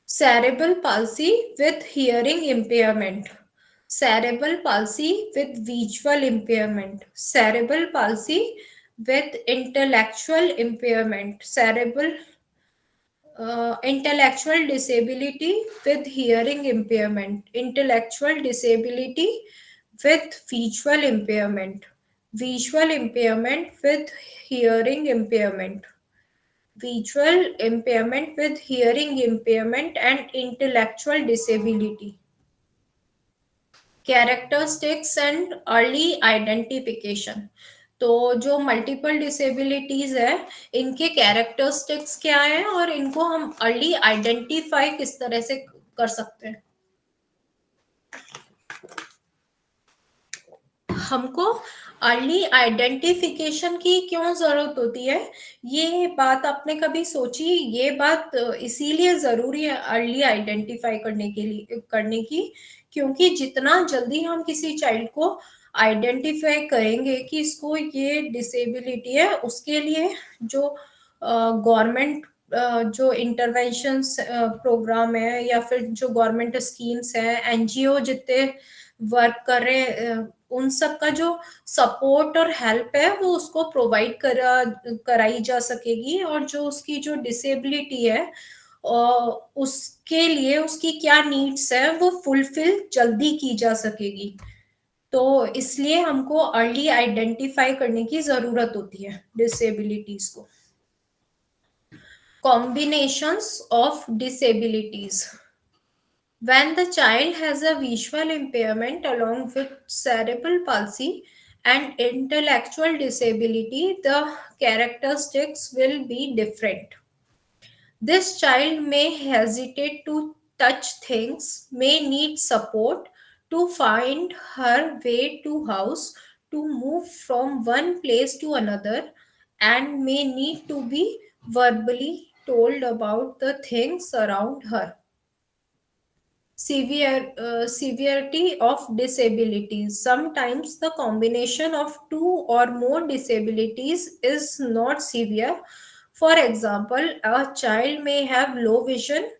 Cerebral palsy with hearing impairment, cerebral palsy with visual impairment, cerebral palsy with intellectual impairment, cerebral intellectual disability with hearing impairment, intellectual disability with visual impairment, visual impairment with hearing impairment, visual impairment with hearing impairment and intellectual disability. Characteristics and early identification. तो जो मल्टीपल डिसेबिलिटीज है इनके कैरेक्टरिस्टिक्स क्या है और इनको हम अर्ली आइडेंटिफाई किस तरह से कर सकते हैं. हमको अर्ली आइडेंटिफिकेशन की क्यों जरूरत होती है, ये बात आपने कभी सोची? ये बात इसीलिए जरूरी है अर्ली आइडेंटिफाई करने की, क्योंकि जितना जल्दी हम किसी चाइल्ड को आइडेंटिफाई करेंगे कि इसको ये डिसेबिलिटी है, उसके लिए जो गवर्नमेंट जो इंटरवेंशन प्रोग्राम है या फिर जो गवर्नमेंट स्कीम्स हैं, एनजीओ जितने वर्क कर रहे हैं, उन सब का जो सपोर्ट और हेल्प है वो उसको प्रोवाइड कराई जा सकेगी. और जो उसकी जो डिसेबिलिटी है उसके लिए उसकी क्या नीड्स है वो फुलफिल जल्दी की जा सकेगी. तो इसलिए हमको अर्ली आइडेंटिफाई करने की जरूरत होती है डिसेबिलिटीज को. Combinations of disabilities. When the child has a visual impairment along with cerebral palsy and intellectual disability, the characteristics will be different. This child may hesitate to touch things, may need support to find her way to house, to move from one place to another, and may need to be verbally told about the things around her. Severity of disabilities. Sometimes the combination of two or more disabilities is not severe. For example, a child may have low vision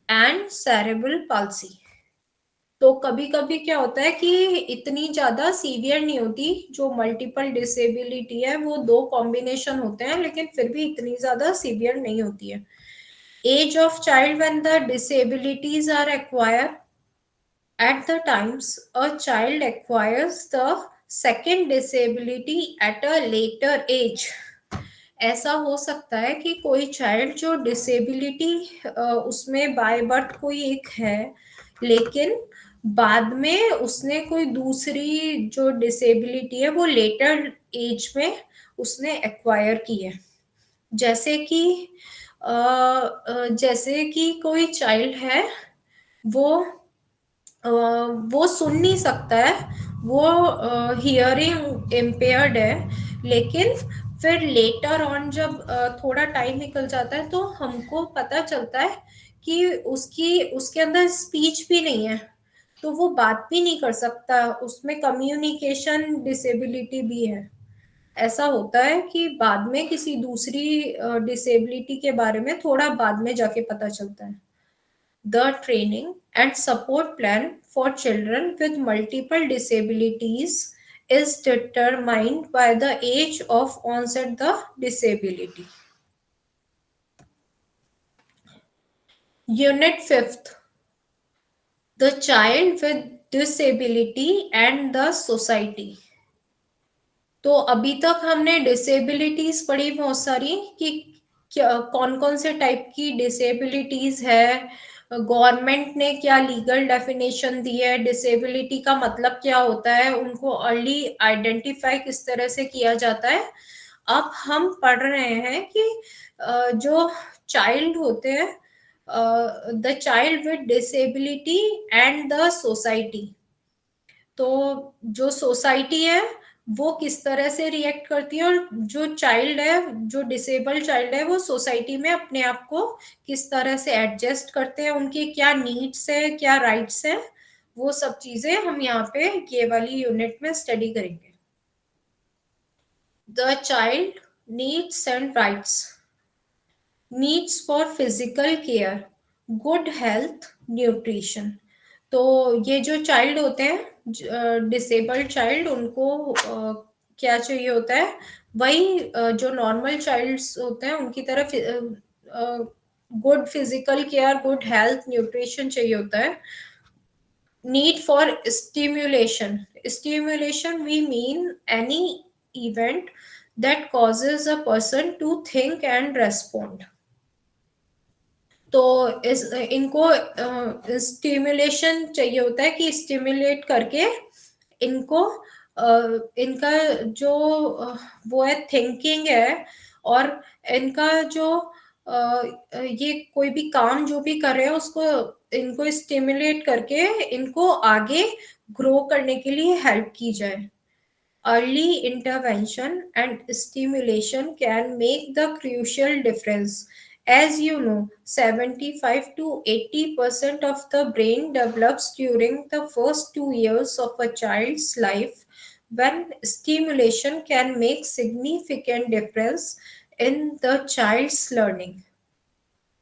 and cerebral palsy. तो कभी कभी क्या होता है कि इतनी ज्यादा सीवियर नहीं होती, जो मल्टीपल डिसेबिलिटी है वो दो कॉम्बिनेशन होते हैं लेकिन फिर भी इतनी ज्यादा सीवियर नहीं होती है. Age of child when the disabilities are acquired. At the times a child acquires the second disability at a later age. ऐसा हो सकता है कि कोई चाइल्ड जो डिसेबिलिटी उसमें बाय बर्थ कोई एक है, लेकिन बाद में उसने कोई दूसरी जो डिसेबिलिटी है वो लेटर एज में उसने एक्वायर की है. जैसे कि कोई चाइल्ड है वो सुन नहीं सकता है, वो हियरिंग इम्पेयर्ड है, लेकिन फिर लेटर ऑन जब थोड़ा टाइम निकल जाता है तो हमको पता चलता है कि उसके अंदर स्पीच भी नहीं है, तो वो बात भी नहीं कर सकता, उसमें कम्युनिकेशन डिसेबिलिटी भी है. ऐसा होता है कि बाद में किसी दूसरी डिसेबिलिटी के बारे में थोड़ा बाद में जाके पता चलता है. the training and support plan for children with multiple disabilities is determined by the age of onset the disability. Unit 5th, the child with disability and the society. तो अभी तक हमने डिसेबिलिटीज पढ़ी बहुत सारी कि कौन कौन से टाइप की डिसेबिलिटीज है, गवर्नमेंट ने क्या लीगल डेफिनेशन दी है, डिसेबिलिटी का मतलब क्या होता है, उनको अर्ली आइडेंटिफाई किस तरह से किया जाता है. अब हम पढ़ रहे हैं कि जो चाइल्ड होते हैं, the child with disability and the society. तो जो सोसाइटी है वो किस तरह से रिएक्ट करती है, और जो चाइल्ड है, जो डिसेबल्ड चाइल्ड है, वो सोसाइटी में अपने आप को किस तरह से एडजस्ट करते हैं, उनके क्या नीड्स है, क्या राइट्स है, वो सब चीजें हम यहाँ पे ये वाली यूनिट में स्टडी करेंगे. The child needs and rights. Needs for physical care, good health, nutrition. तो ये जो चाइल्ड होते हैं, डिसेबल्ड चाइल्ड, उनको क्या चाहिए होता है, वही जो नॉर्मल चाइल्ड्स होते हैं उनकी तरफ good physical care, good health, nutrition चाहिए होता है. Need for stimulation. Stimulation we mean any event that causes a person to think and respond. तो इनको स्टिमुलेशन चाहिए होता है कि स्टिमुलेट करके इनको इनका जो वो है थिंकिंग है, और इनका जो ये कोई भी काम जो भी कर रहे हैं उसको इनको स्टिमुलेट करके इनको आगे ग्रो करने के लिए हेल्प की जाए. Early intervention and stimulation can make the crucial difference. As you know, 75 to 80% of the brain develops during the first 2 years of a child's life, when stimulation can make significant difference in the child's learning.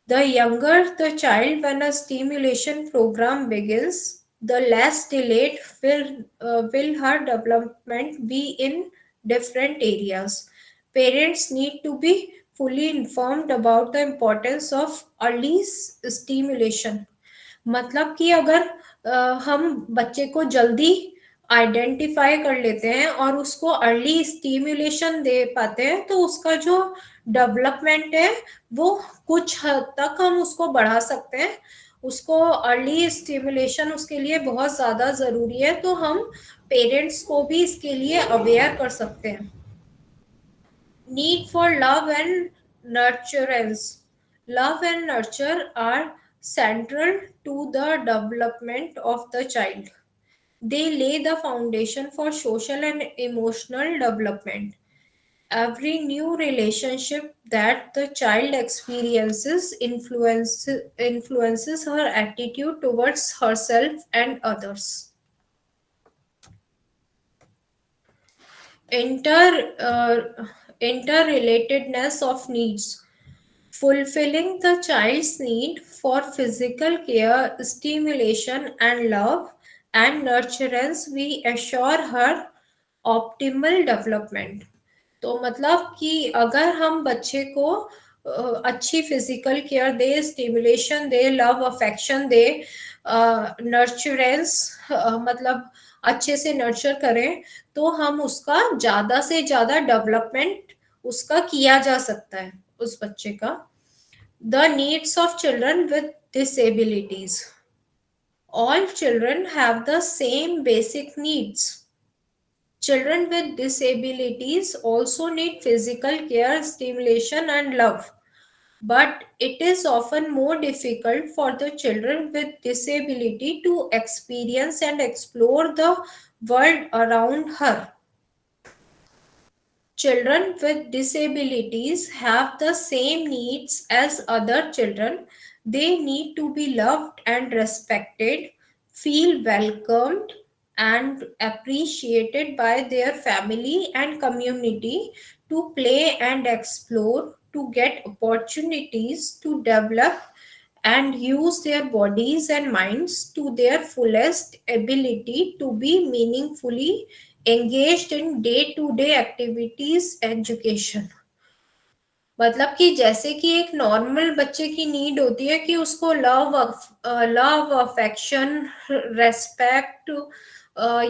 The younger the child when a stimulation program begins, the less delayed will her development be in different areas. Parents need to be fully informed about the importance of early stimulation. मतलब कि अगर हम बच्चे को जल्दी आइडेंटिफाई कर लेते हैं और उसको अर्ली स्टिम्युलेशन दे पाते हैं, तो उसका जो डेवलपमेंट है वो कुछ हद तक हम उसको बढ़ा सकते हैं. उसको अर्ली स्टिम्युलेशन उसके लिए बहुत ज़्यादा ज़रूरी है, तो हम पेरेंट्स को भी इसके लिए अवेयर कर सकते हैं. Need for love and nurturance. Love and nurture are central to the development of the child. They lay the foundation for social and emotional development. Every new relationship that the child experiences influences her attitude towards herself and others. Interrelatedness of needs. Fulfilling the child's need for physical care, stimulation, and love and nurturance, we assure her optimal development. तो मतलब कि अगर हम बच्चे को अच्छी फिजिकल केयर दे, स्टिमुलेशन दे, लव अफेक्शन दे, नर्चरेंस मतलब अच्छे से नर्चर करें, तो हम उसका ज़्यादा से ज़्यादा डेवलपमेंट उसका किया जा सकता है, उस बच्चे का. The needs of children with disabilities. All children have the same basic needs. Children with disabilities also need physical care, stimulation, and love. But it is often more difficult for the children with disability to experience and explore the world around her. Children with disabilities have the same needs as other children. They need to be loved and respected, feel welcomed and appreciated by their family and community, to play and explore, to get opportunities to develop and use their bodies and minds to their fullest ability to be meaningfully engaged in day-to-day activities education. मतलब कि जैसे कि एक नॉर्मल बच्चे की नीड होती है कि उसको लव अफेक्शन रेस्पेक्ट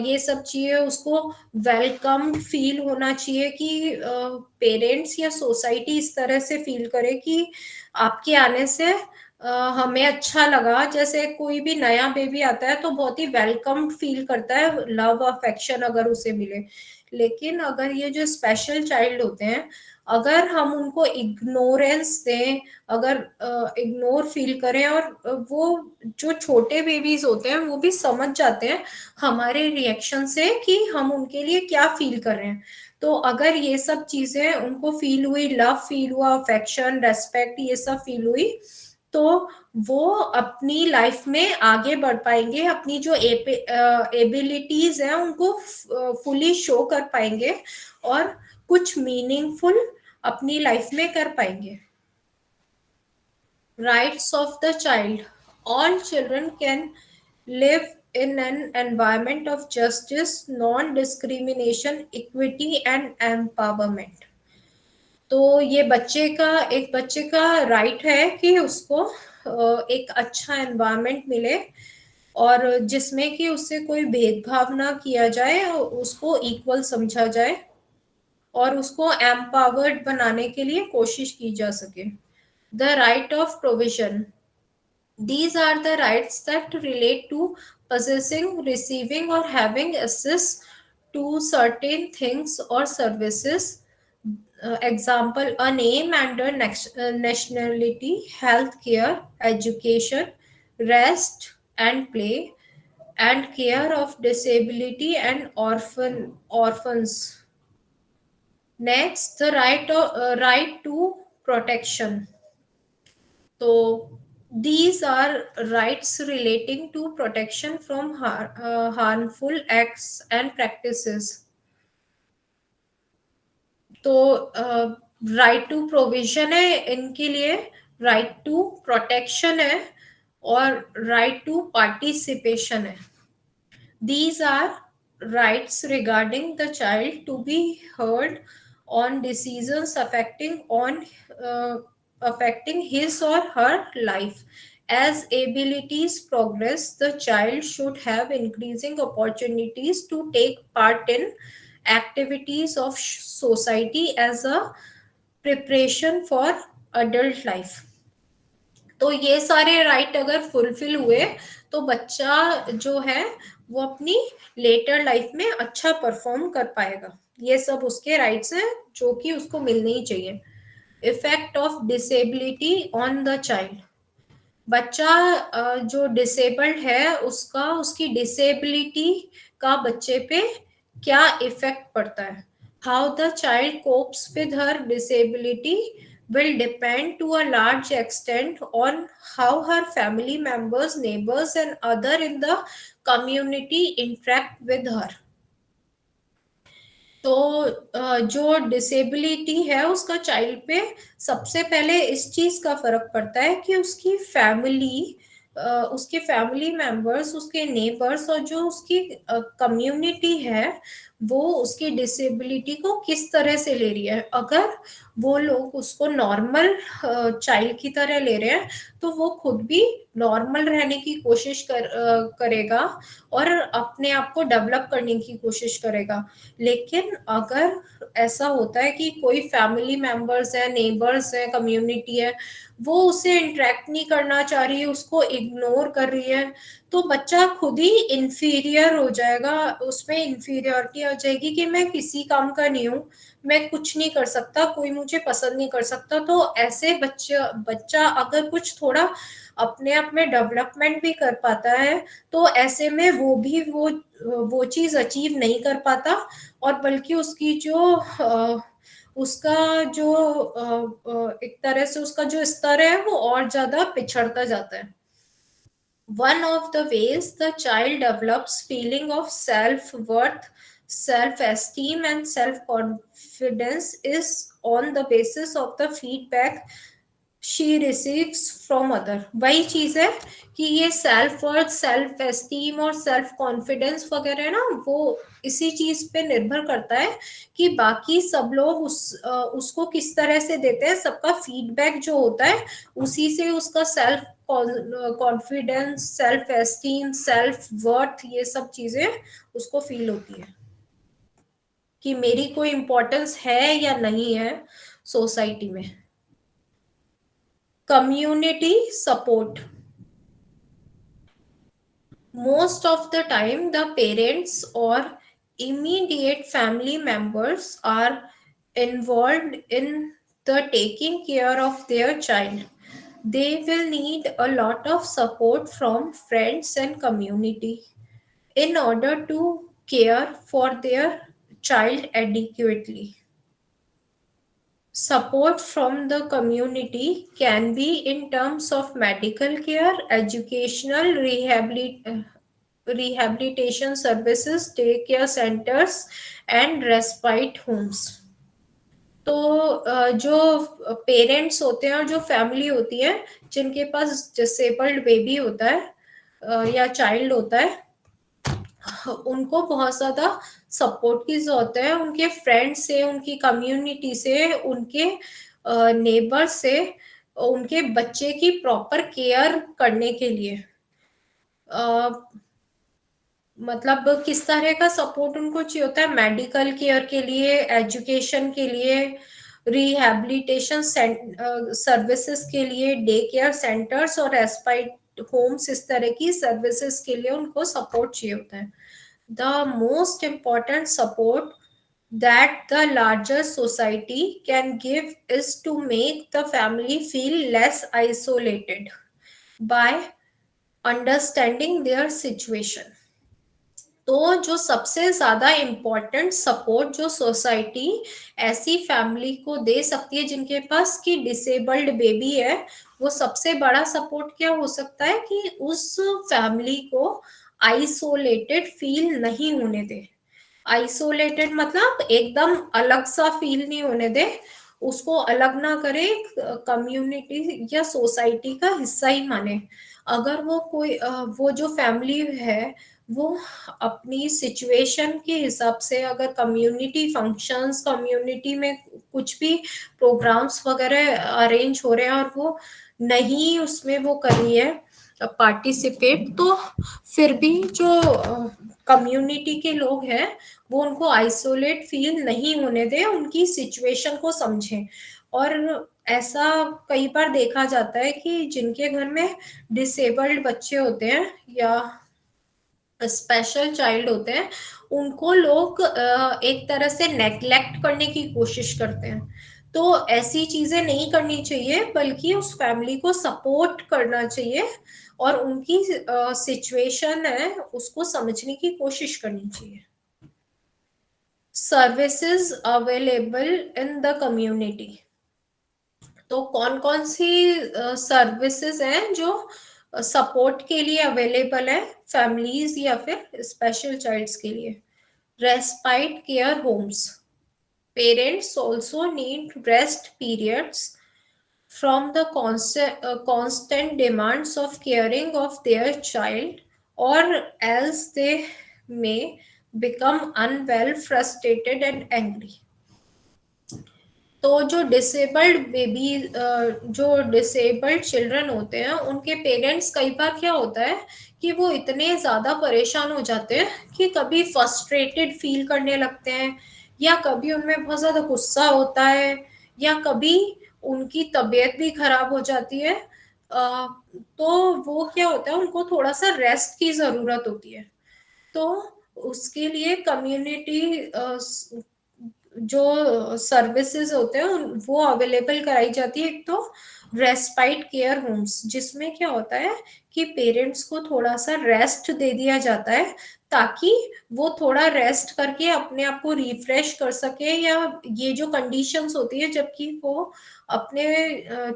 ये सब चाहिए, उसको वेलकम फील होना चाहिए कि पेरेंट्स या सोसाइटी इस तरह से फील करे कि आपके आने से हमें अच्छा लगा. जैसे कोई भी नया बेबी आता है तो बहुत ही वेलकम फील करता है, लव अफेक्शन अगर उसे मिले. लेकिन अगर ये जो स्पेशल चाइल्ड होते हैं, अगर हम उनको इग्नोरेंस दें, अगर इग्नोर फील करें, और वो जो छोटे बेबीज होते हैं वो भी समझ जाते हैं हमारे रिएक्शन से कि हम उनके लिए क्या फील कर रहे हैं. तो अगर ये सब चीजें उनको फील हुई, लव फील हुआ, अफेक्शन, रेस्पेक्ट, ये सब फील हुई, तो वो अपनी लाइफ में आगे बढ़ पाएंगे, अपनी जो एबिलिटीज हैं उनको फुली शो कर पाएंगे और कुछ मीनिंगफुल अपनी लाइफ में कर पाएंगे. Rights of the child. All children can live in an environment of justice, non-discrimination, equity and empowerment. तो ये एक बच्चे का राइट है कि उसको एक अच्छा एनवायरनमेंट मिले और जिसमें कि उससे कोई भेदभाव ना किया जाए, उसको इक्वल समझा जाए और उसको एम्पावर्ड बनाने के लिए कोशिश की जा सके. The right of provision. These are the rights that relate to possessing, receiving or having access to certain things or services. Example, a name and a nationality, health care, education, rest and play, and care of disability and orphans. Next, the right to protection. So these are rights relating to protection from harmful acts and practices. तो राइट टू प्रोविजन है इनके लिए, राइट टू प्रोटेक्शन है और राइट टू पार्टिसिपेशन है. These are rights regarding the child to be heard on decisions affecting his or her life. As abilities progress, the child should have increasing opportunities to take part in activities of society as a preparation for adult life. तो ये सारे राइट अगर फुलफिल हुए तो बच्चा जो है वो अपनी लेटर लाइफ में अच्छा परफॉर्म कर पाएगा. ये सब उसके राइट्स हैं जो कि उसको मिलने ही चाहिए. Effect of disability on the child. बच्चा जो डिसेबल्ड है उसकी डिसेबिलिटी का बच्चे पे क्या इफेक्ट पड़ता है. How the child cops with her disability will depend to a large extent on how her family members, neighbors and other in the community interact with her. तो जो डिसेबिलिटी है उसका चाइल्ड पे सबसे पहले इस चीज का फर्क पड़ता है कि उसके फैमिली मेंबर्स, उसके नेबर्स और जो उसकी कम्युनिटी है वो उसकी डिसेबिलिटी को किस तरह से ले रही है. अगर वो लोग उसको नॉर्मल चाइल्ड की तरह ले रहे हैं तो वो खुद भी नॉर्मल रहने की कोशिश करेगा और अपने आप को डेवलप करने की कोशिश करेगा. लेकिन अगर ऐसा होता है कि कोई फैमिली मेंबर्स है, नेबर्स है, कम्युनिटी है, वो उसे इंटरेक्ट नहीं करना चाह रही है, उसको इग्नोर कर रही है, तो बच्चा खुद ही इंफीरियर हो जाएगा. उसमें इंफीरियरिटी आ जाएगी कि मैं किसी काम का नहीं हूँ, मैं कुछ नहीं कर सकता, कोई मुझे पसंद नहीं कर सकता. तो ऐसे बच्चा अगर कुछ थोड़ा अपने आप में डेवलपमेंट भी कर पाता है तो ऐसे में वो चीज अचीव नहीं कर पाता और बल्कि उसका जो एक तरह से उसका जो स्तर है वो और ज्यादा पिछड़ता जाता है. One of the ways the child develops feeling of self-worth, self-esteem and self-confidence is on the basis of the feedback she receives from other. वही चीज है कि ये सेल्फ वर्थ, सेल्फ एस्टीम और सेल्फ कॉन्फिडेंस वगैरह है ना, वो इसी चीज पे निर्भर करता है कि बाकी सब लोग उसको किस तरह से देते हैं। सबका फीडबैक जो होता है उसी से उसका self confidence, self esteem, self worth, ये सब चीजें उसको फील होती है कि मेरी कोई इम्पोर्टेंस है या नहीं है सोसाइटी में। Community support. Most of the time, the parents or immediate family members are involved in the taking care of their child. They will need a lot of support from friends and community in order to care for their child adequately. Support from the community can be in terms of medical care, educational rehabilitation services, daycare centers, and respite homes. तो जो पेरेंट्स होते हैं और जो फैमिली होती है जिनके पास डिसेबल्ड बेबी होता है या चाइल्ड होता है, उनको बहुत ज्यादा सपोर्ट की जरूरत है। उनके फ्रेंड से, उनकी कम्युनिटी से, उनके नेबर से उनके बच्चे की प्रॉपर केयर करने के लिए। मतलब किस तरह का सपोर्ट उनको चाहिए होता है? मेडिकल केयर के लिए, एजुकेशन के लिए, रिहैबिलिटेशन सर्विसेज के लिए, डे केयर सेंटर्स और रेस्पाइट होम्स, इस तरह की सर्विसेज के लिए उनको सपोर्ट चाहिए होता है। The most important support that the larger society can give is to make the family feel less isolated by understanding their situation. तो जो सबसे ज्यादा इम्पोर्टेंट सपोर्ट जो सोसाइटी ऐसी फैमिली को दे सकती है जिनके पास की डिसेबल्ड बेबी है, वो सबसे बड़ा सपोर्ट क्या हो सकता है कि उस फैमिली को आइसोलेटेड फील नहीं होने दे। आइसोलेटेड मतलब एकदम अलग सा फील नहीं होने दे, उसको अलग ना करे, कम्युनिटी या सोसाइटी का हिस्सा ही माने। अगर वो कोई वो जो फैमिली है वो अपनी सिचुएशन के हिसाब से अगर कम्युनिटी फंक्शंस, कम्युनिटी में कुछ भी प्रोग्राम्स वगैरह अरेंज हो रहे हैं और वो नहीं उसमें वो कर रही है पार्टिसिपेट, तो फिर भी जो कम्युनिटी के लोग हैं वो उनको आइसोलेट फील नहीं होने दे, उनकी सिचुएशन को समझें। और ऐसा कई बार देखा जाता है कि जिनके घर में डिसेबल्ड बच्चे होते हैं या स्पेशल चाइल्ड होते हैं, उनको लोग एक तरह से नेग्लेक्ट करने की कोशिश करते हैं। तो ऐसी चीजें नहीं करनी चाहिए, बल्कि उस फैमिली को सपोर्ट करना चाहिए और उनकी सिचुएशन है उसको समझने की कोशिश करनी चाहिए। Services available in the community. तो कौन कौन सी सर्विसेज हैं जो सपोर्ट के लिए अवेलेबल है फैमिलीज या फिर स्पेशल चाइल्ड्स के लिए? Respite care homes. Parents also need rest periods from the constant demands of caring of their child, or else they may become unwell, frustrated and angry. तो जो डिसेबल्ड बेबी, जो डिसेबल्ड चिल्ड्रन होते हैं, उनके पेरेंट्स कई बार क्या होता है कि वो इतने ज्यादा परेशान हो जाते हैं कि कभी फ्रस्ट्रेटेड फील करने लगते हैं, या कभी उनमें बहुत ज्यादा गुस्सा होता है, या कभी उनकी तबीयत भी खराब हो जाती है। तो वो क्या होता है, उनको थोड़ा सा रेस्ट की जरूरत होती है। तो उसके लिए कम्युनिटी जो सर्विसेज होते हैं वो अवेलेबल कराई जाती है। एक तो रेस्पाइट केयर होम्स, जिसमें क्या होता है कि पेरेंट्स को थोड़ा सा रेस्ट दे दिया जाता है ताकि वो थोड़ा रेस्ट करके अपने आप को रिफ्रेश कर सके, या ये जो कंडीशंस होती है जबकि वो अपने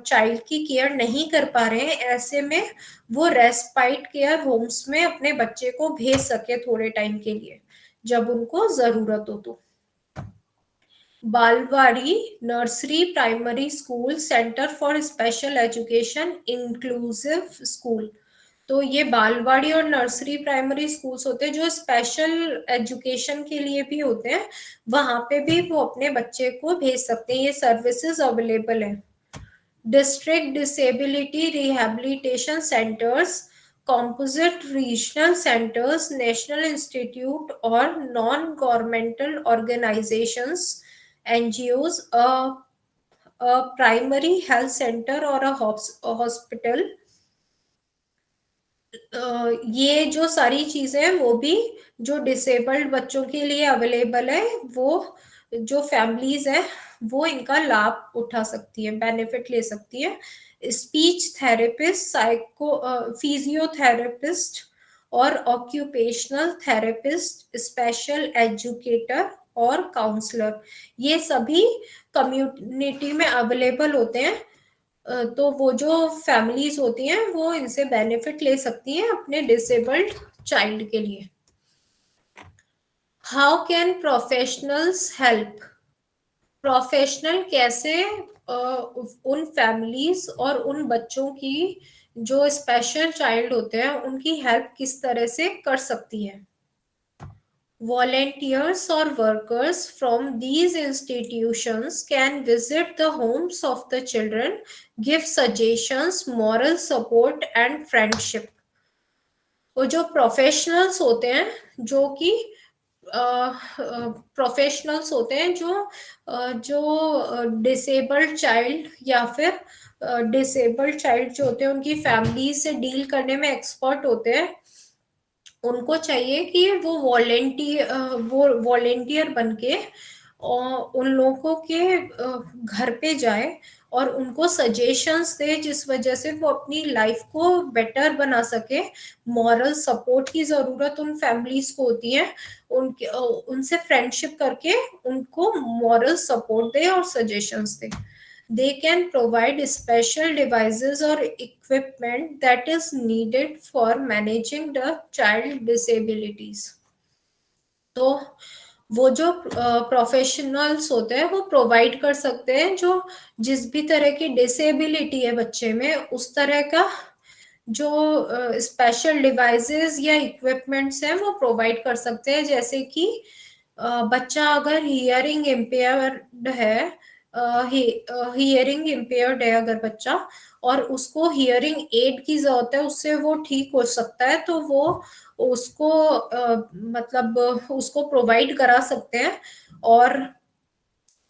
चाइल्ड की केयर नहीं कर पा रहे हैं, ऐसे में वो रेस्पाइट केयर होम्स में अपने बच्चे को भेज सके थोड़े टाइम के लिए जब उनको जरूरत हो। तो बालवाड़ी nursery primary school centre for special education inclusive school. तो ये बालवाड़ी और नर्सरी प्राइमरी स्कूल्स होते हैं जो स्पेशल एजुकेशन के लिए भी होते हैं, वहां पे भी वो अपने बच्चे को भेज सकते हैं, ये सर्विसेज अवेलेबल है। District disability rehabilitation centres, composite regional centers, national institute or non-governmental organizations, NGOs, a primary health center or a hospital, ये जो सारी चीजें हैं वो भी जो डिसेबल्ड बच्चों के लिए अवेलेबल है, वो जो फैमिलीज है वो इनका लाभ उठा सकती है, बेनिफिट ले सकती है। स्पीच थेरेपिस्ट, साइको फिजियोथेरेपिस्ट और ऑक्यूपेशनल थेरेपिस्ट, स्पेशल एजुकेटर और काउंसलर, ये सभी कम्युनिटी में अवेलेबल होते हैं। तो वो जो फैमिलीज होती हैं वो इनसे बेनिफिट ले सकती हैं अपने डिसेबल्ड चाइल्ड के लिए। How can professionals help? Professional कैसे उन फैमिलीज और उन बच्चों की जो स्पेशल चाइल्ड होते हैं उनकी हेल्प किस तरह से कर सकती है? Volunteers or workers from these institutions can visit the homes of the children, give suggestions, moral support and friendship. वो जो प्रोफेशनल्स होते हैं जो कि प्रोफेशनल्स होते हैं जो डिसेबल्ड चाइल्ड या फिर डिसेबल्ड चाइल्ड जो होते हैं उनकी फैमिली से डील करने में एक्सपर्ट होते हैं, उनको चाहिए कि वो वॉलेंटियर बनके उन लोगों के घर पे जाए और उनको सजेशंस दे जिस वजह से वो अपनी लाइफ को बेटर बना सके। मॉरल सपोर्ट की जरूरत उन फैमिलीज को होती है, उनसे फ्रेंडशिप करके उनको मॉरल सपोर्ट दे और suggestions they. They can provide special devices or equipment that is needed for managing the child disabilities. तो वो जो प्रोफेशनल्स होते हैं वो प्रोवाइड कर सकते हैं जो जिस भी तरह की डिसेबिलिटी है बच्चे में उस तरह का जो स्पेशल डिवाइसेस या इक्विपमेंट्स हैं वो प्रोवाइड कर सकते हैं। जैसे कि बच्चा अगर हियरिंग इम्पेयर्ड है, हियरिंग इम्पेयर्ड है अगर बच्चा और उसको हियरिंग एड की जरूरत है, उससे वो ठीक हो सकता है, तो वो उसको मतलब उसको प्रोवाइड करा सकते हैं। और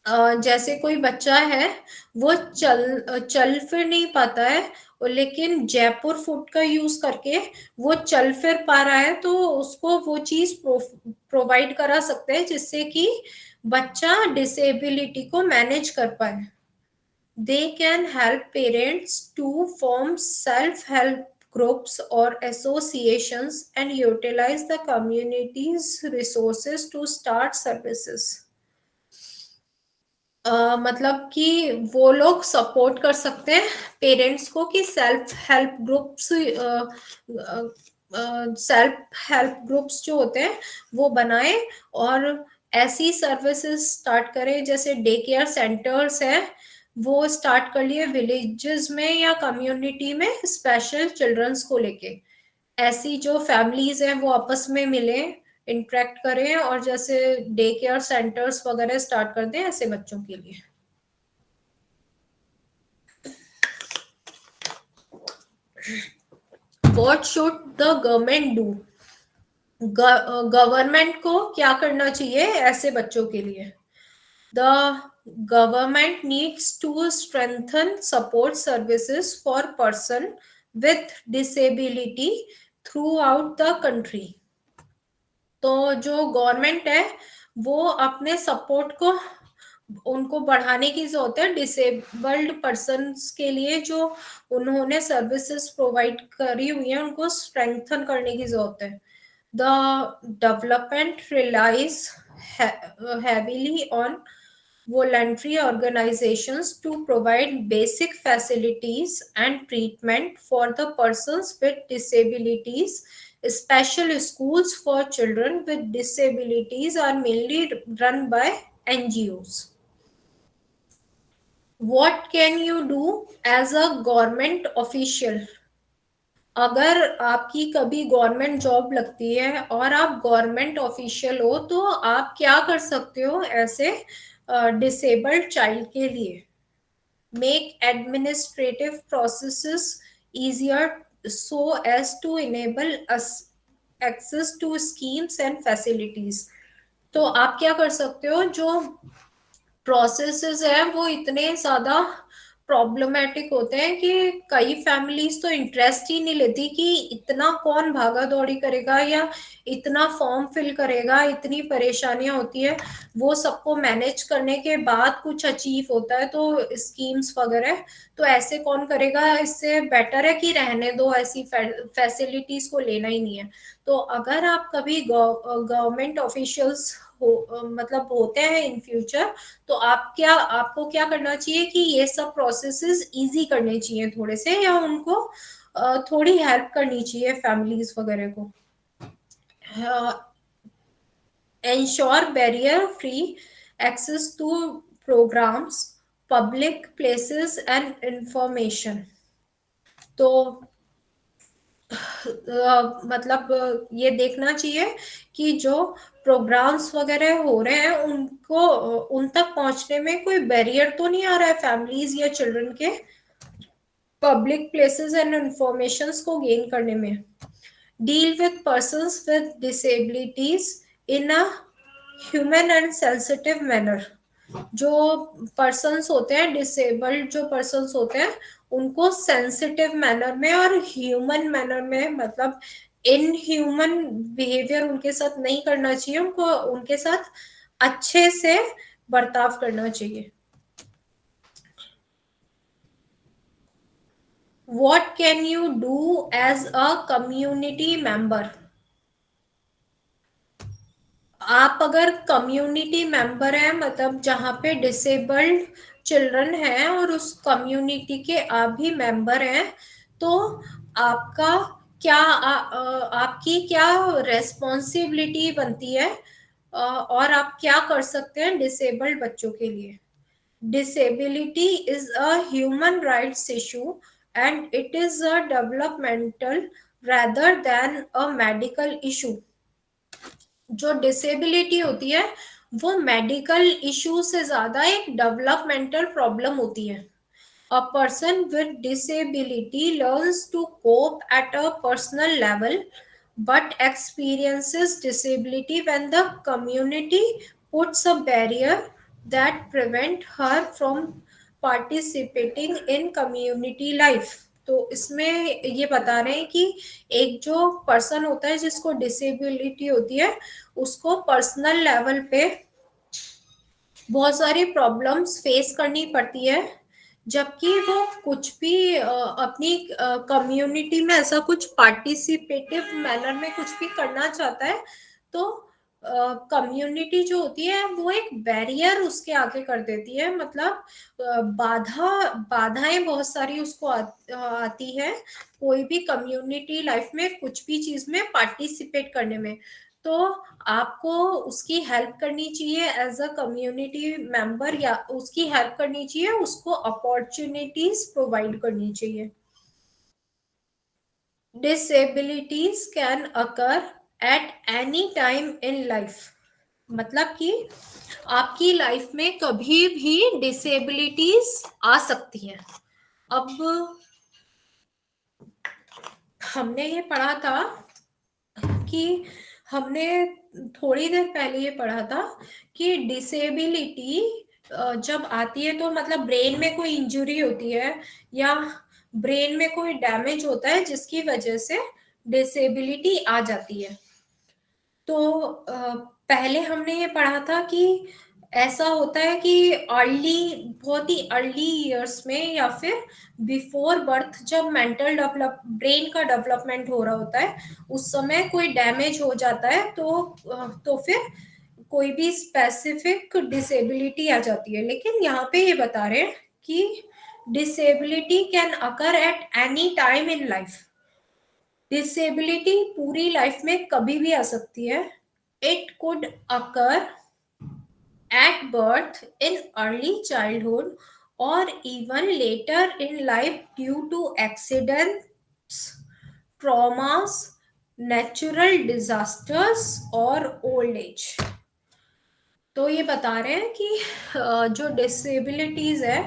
जैसे कोई बच्चा है वो चल फिर नहीं पाता है लेकिन जयपुर फुट का यूज करके वो चल फिर पा रहा है, तो उसको वो चीज प्रोवाइड करा सकते हैं जिससे कि बच्चा डिसेबिलिटी को मैनेज कर पाए। They can help parents to form self help groups or associations and utilize the community's resources to start services. मतलब कि वो लोग सपोर्ट कर सकते हैं पेरेंट्स को कि सेल्फ हेल्प ग्रुप्स जो होते हैं वो बनाए और ऐसी सर्विसेज स्टार्ट करें। जैसे डे केयर सेंटर्स है वो स्टार्ट कर लिए विलेजेस में या कम्युनिटी में स्पेशल चिल्ड्रंस को लेके। ऐसी जो फैमिलीज हैं वो आपस में मिले, इंटरेक्ट करें और जैसे डे केयर सेंटर्स वगैरह स्टार्ट कर दें ऐसे बच्चों के लिए। What should the government do? Government को क्या करना चाहिए ऐसे बच्चों के लिए? The government needs to strengthen support services for person with disability throughout the country. तो जो गवर्नमेंट है वो अपने सपोर्ट को उनको बढ़ाने की जरूरत है डिसेबल्ड पर्सन्स के लिए, जो उन्होंने सर्विसेज प्रोवाइड करी हुई है उनको स्ट्रेंथन करने की जरूरत है। The development relies heavily on voluntary organizations to provide basic facilities and treatment for the persons with disabilities. Special schools for children with disabilities are mainly run by NGOs. What can you do as a government official? अगर आपकी कभी गवर्नमेंट जॉब लगती है और आप गवर्नमेंट ऑफिशियल हो तो आप क्या कर सकते हो ऐसे डिसेबल्ड चाइल्ड के लिए? Make administrative processes easier so as to enable us access to schemes and facilities. तो आप क्या कर सकते हो, जो प्रोसेसेस है वो इतने ज्यादा प्रॉब्लमेटिक होते हैं कि कई फैमिलीज तो इंटरेस्ट ही नहीं लेती कि इतना कौन भागा दौड़ी करेगा या इतना फॉर्म फिल करेगा, इतनी परेशानियां होती है, वो सबको मैनेज करने के बाद कुछ अचीव होता है तो स्कीम्स वगैरह, तो ऐसे कौन करेगा? इससे बेटर है कि रहने दो, ऐसी फैसिलिटीज को लेना ही नहीं है। तो अगर आप कभी गवर्नमेंट ऑफिशियल्स मतलब होते हैं इन फ्यूचर, तो आपको क्या करना चाहिए कि ये सब प्रोसेसेस इजी करने चाहिए थोड़े से, या उनको थोड़ी हेल्प करनी चाहिए फैमिलीज वगैरह को। Ensure barrier free access to programs, public places and information. तो मतलब ये देखना चाहिए कि जो प्रोग्राम्स वगैरह हो रहे हैं उनको उन तक पहुंचने में कोई बैरियर तो नहीं आ रहा है फैमिलीज या चिल्ड्रन के पब्लिक प्लेसेस एंड इंफॉर्मेशंस को गेन करने में। Deal with persons with disabilities in a human and sensitive manner. जो पर्सन्स होते हैं डिसेबल्ड, जो पर्सन्स होते हैं उनको सेंसिटिव मैनर में और ह्यूमन मैनर में, मतलब इन ह्यूमन बिहेवियर उनके साथ नहीं करना चाहिए, उनको उनके साथ अच्छे से बर्ताव करना चाहिए। What can you do as a community member? आप अगर कम्युनिटी मेंबर हैं, मतलब जहाँ पे डिसेबल्ड चिल्ड्रन हैं और उस कम्युनिटी के आप भी मेंबर हैं, तो आपका आपकी क्या रेस्पॉन्सिबिलिटी बनती है और आप क्या कर सकते हैं डिसेबल्ड बच्चों के लिए? Disability is a human rights issue and it is a developmental rather than a medical issue. जो डिसेबिलिटी होती है वो मेडिकल इश्यू से ज्यादा एक डेवलपमेंटल प्रॉब्लम होती है। A person with disability learns to cope at a personal level but experiences disability when the community puts a barrier that prevent her from participating in community life। तो इसमें ये बता रहे हैं कि एक जो पर्सन होता है जिसको डिसेबिलिटी होती है उसको पर्सनल लेवल पे बहुत सारी प्रॉब्लम्स फेस करनी पड़ती है, जबकि वो कुछ भी अपनी कम्युनिटी में ऐसा कुछ पार्टिसिपेटिव मैनर में कुछ भी करना चाहता है तो कम्युनिटी जो होती है वो एक बैरियर उसके आगे कर देती है। मतलब बाधाएं बहुत सारी उसको आती है कोई भी कम्युनिटी लाइफ में कुछ भी चीज में पार्टिसिपेट करने में। तो आपको उसकी हेल्प करनी चाहिए एज अ कम्युनिटी मेंबर, या उसकी हेल्प करनी चाहिए, उसको अपॉर्चुनिटीज प्रोवाइड करनी चाहिए। Disabilities can occur at any time in life. मतलब कि आपकी लाइफ में कभी भी डिसेबिलिटीज आ सकती हैं। अब हमने ये पढ़ा था कि हमने थोड़ी देर पहले ये पढ़ा था कि डिसेबिलिटी जब आती है तो मतलब ब्रेन में कोई इंजरी होती है या ब्रेन में कोई डैमेज होता है जिसकी वजह से डिसेबिलिटी आ जाती है। तो पहले हमने ये पढ़ा था कि ऐसा होता है कि बहुत ही अर्ली इयर्स में या फिर बिफोर बर्थ जब ब्रेन का डेवलपमेंट हो रहा होता है उस समय कोई डैमेज हो जाता है तो फिर कोई भी स्पेसिफिक डिसेबिलिटी आ जाती है। लेकिन यहाँ पे ये बता रहे हैं कि disability can occur at any time in life. Disability पूरी लाइफ में कभी भी आ सकती है। It could occur at birth, in early childhood, or even later in life due to accidents, traumas, natural disasters or old age. तो ये बता रहे हैं कि जो डिसेबिलिटीज है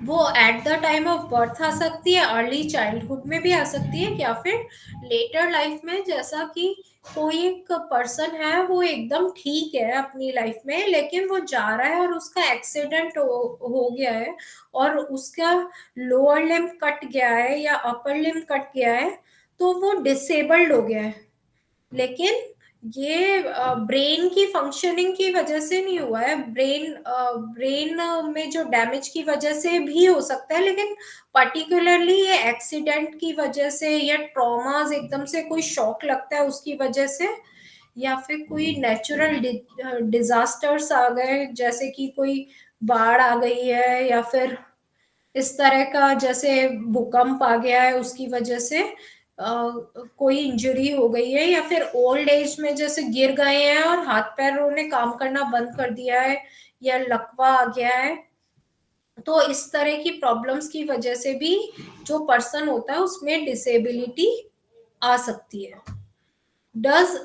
वो at the time of birth आ सकती है, अर्ली चाइल्डहुड में भी आ सकती है, या फिर लेटर लाइफ में, जैसा कि कोई एक पर्सन है वो एकदम ठीक है अपनी लाइफ में, लेकिन वो जा रहा है और उसका एक्सीडेंट हो गया है और उसका लोअर लिम्ब कट गया है या अपर लिम्ब कट गया है, तो वो डिसेबल्ड हो गया है। लेकिन ये ब्रेन की फंक्शनिंग की वजह से नहीं हुआ है, ब्रेन में जो डैमेज की वजह से भी हो सकता है, लेकिन पर्टिकुलरली ये एक्सीडेंट की वजह से या ट्रॉमास, एकदम से कोई शॉक लगता है उसकी वजह से, या फिर कोई नेचुरल डिजास्टर्स आ गए, जैसे कि कोई बाढ़ आ गई है या फिर इस तरह का, जैसे भूकंप आ गया है उसकी वजह से कोई इंजरी हो गई है, या फिर ओल्ड एज में जैसे गिर गए हैं और हाथ पैरों ने काम करना बंद कर दिया है या लकवा आ गया है, तो इस तरह की प्रॉब्लम्स की वजह से भी जो पर्सन होता है उसमें डिसेबिलिटी आ सकती है। Does